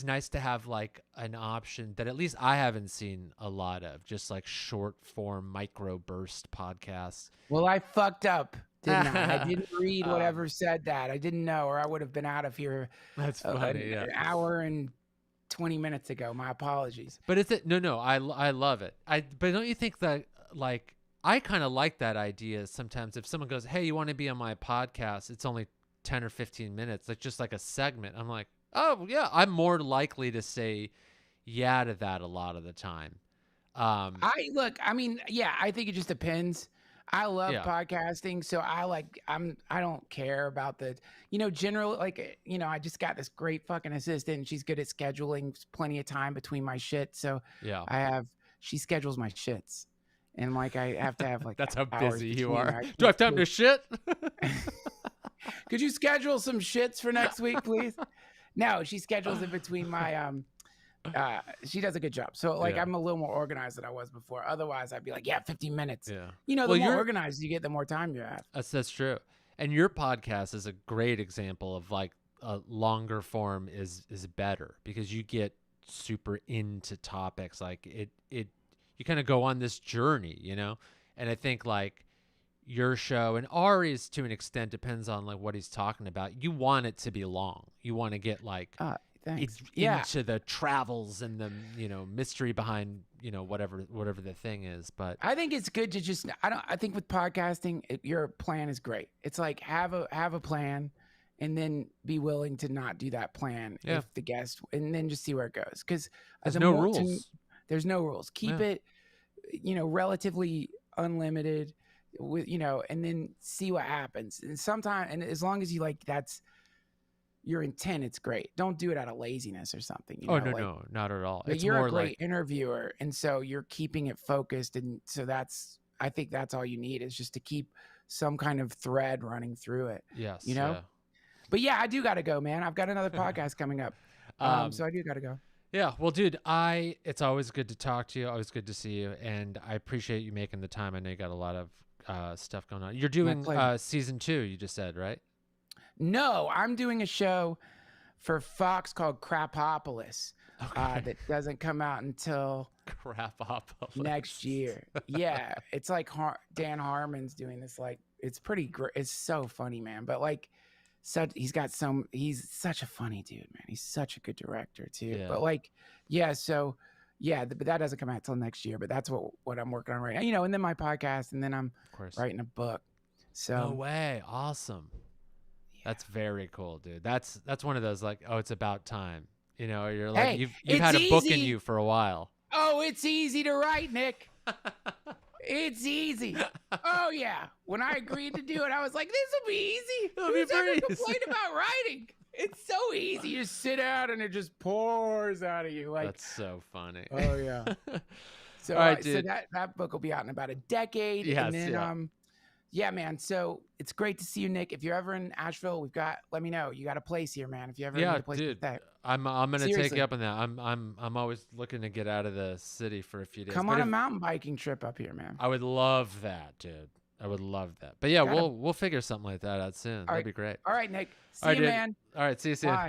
nice to have like an option that at least I haven't seen a lot of, just like short form micro burst podcasts. Well, I fucked up, didn't I? I didn't read whatever said that. I didn't know, or I would have been out of here. That's funny. An hour and 20 minutes ago. My apologies. But it's no, I love it. But don't you think that like I kind of like that idea sometimes. If someone goes, hey, you want to be on my podcast? It's only 10 or 15 minutes, like just like a segment. I'm like, oh, yeah, I'm more likely to say yeah to that a lot of the time. I mean, yeah, I think it just depends. I love Yeah. podcasting, so I don't care about the, general, like, I just got this great fucking assistant and she's good at scheduling plenty of time between my shit. So Yeah. she schedules my shits. And like I have to have like That's how hours busy you between. are. Do I have time to shit? Could you schedule some shits for next week, please? No, she schedules it between my she does a good job. So like Yeah. I'm a little more organized than I was before. Otherwise I'd be like, yeah, 15 minutes. Yeah. The more organized you get, the more time you have. That's true. And your podcast is a great example of like a longer form is better because you get super into topics. Like you kind of go on this journey, And I think like your show and Ari's to an extent depends on like what he's talking about. You want it to be long. You want to get like thanks. into the travels and the mystery behind whatever the thing is. But I think it's good to just I think with podcasting your plan is great. It's like have a plan and then be willing to not do that plan if the guest, and then just see where it goes, because there's no rules. There's no rules. Keep it relatively unlimited with and then see what happens. And sometimes, and as long as you like that's your intent, it's great. Don't do it out of laziness or something. No, not at all. But you're a great interviewer, and so you're keeping it focused, and so I think that's all you need is just to keep some kind of thread running through it. Yes. Yeah. But yeah, I do got to go, man. I've got another podcast coming up, so I do got to go. Yeah. Well, dude, it's always good to talk to you. Always good to see you, and I appreciate you making the time. I know you got a lot of stuff going on. You're doing season 2. You just said, right? No, I'm doing a show for Fox called Crapopolis that doesn't come out until Crapopolis next year. Yeah, it's like Dan Harmon's doing this. Like, it's pretty great. It's so funny, man. But like, he's such a funny dude, man. He's such a good director too. Yeah. But like, yeah, so yeah, but that doesn't come out till next year. But that's what I'm working on right now. And then my podcast, and then I'm writing a book. So no way, awesome. That's very cool, dude. That's one of those like, oh, it's about time. You're like, hey, you've had a book in you for a while. Oh, it's easy to write, Nick. It's easy. Oh yeah. When I agreed to do it, I was like, this will be easy. Who's ever complained about writing? It's so easy. You just sit down and it just pours out of you. Like, that's so funny. Oh yeah. So, all right, dude. So that book will be out in about a decade. Yes, and then yeah, man. So it's great to see you, Nick. If you're ever in Asheville, let me know. You got a place here, man. If you ever need a place to stay. I'm gonna take you up on that. I'm always looking to get out of the city for a few days. Come on a mountain biking trip up here, man. I would love that, dude. I would love that. But yeah, we'll figure something like that out soon. That'd be great. All right, Nick. See you, man. All right, see you soon. Bye.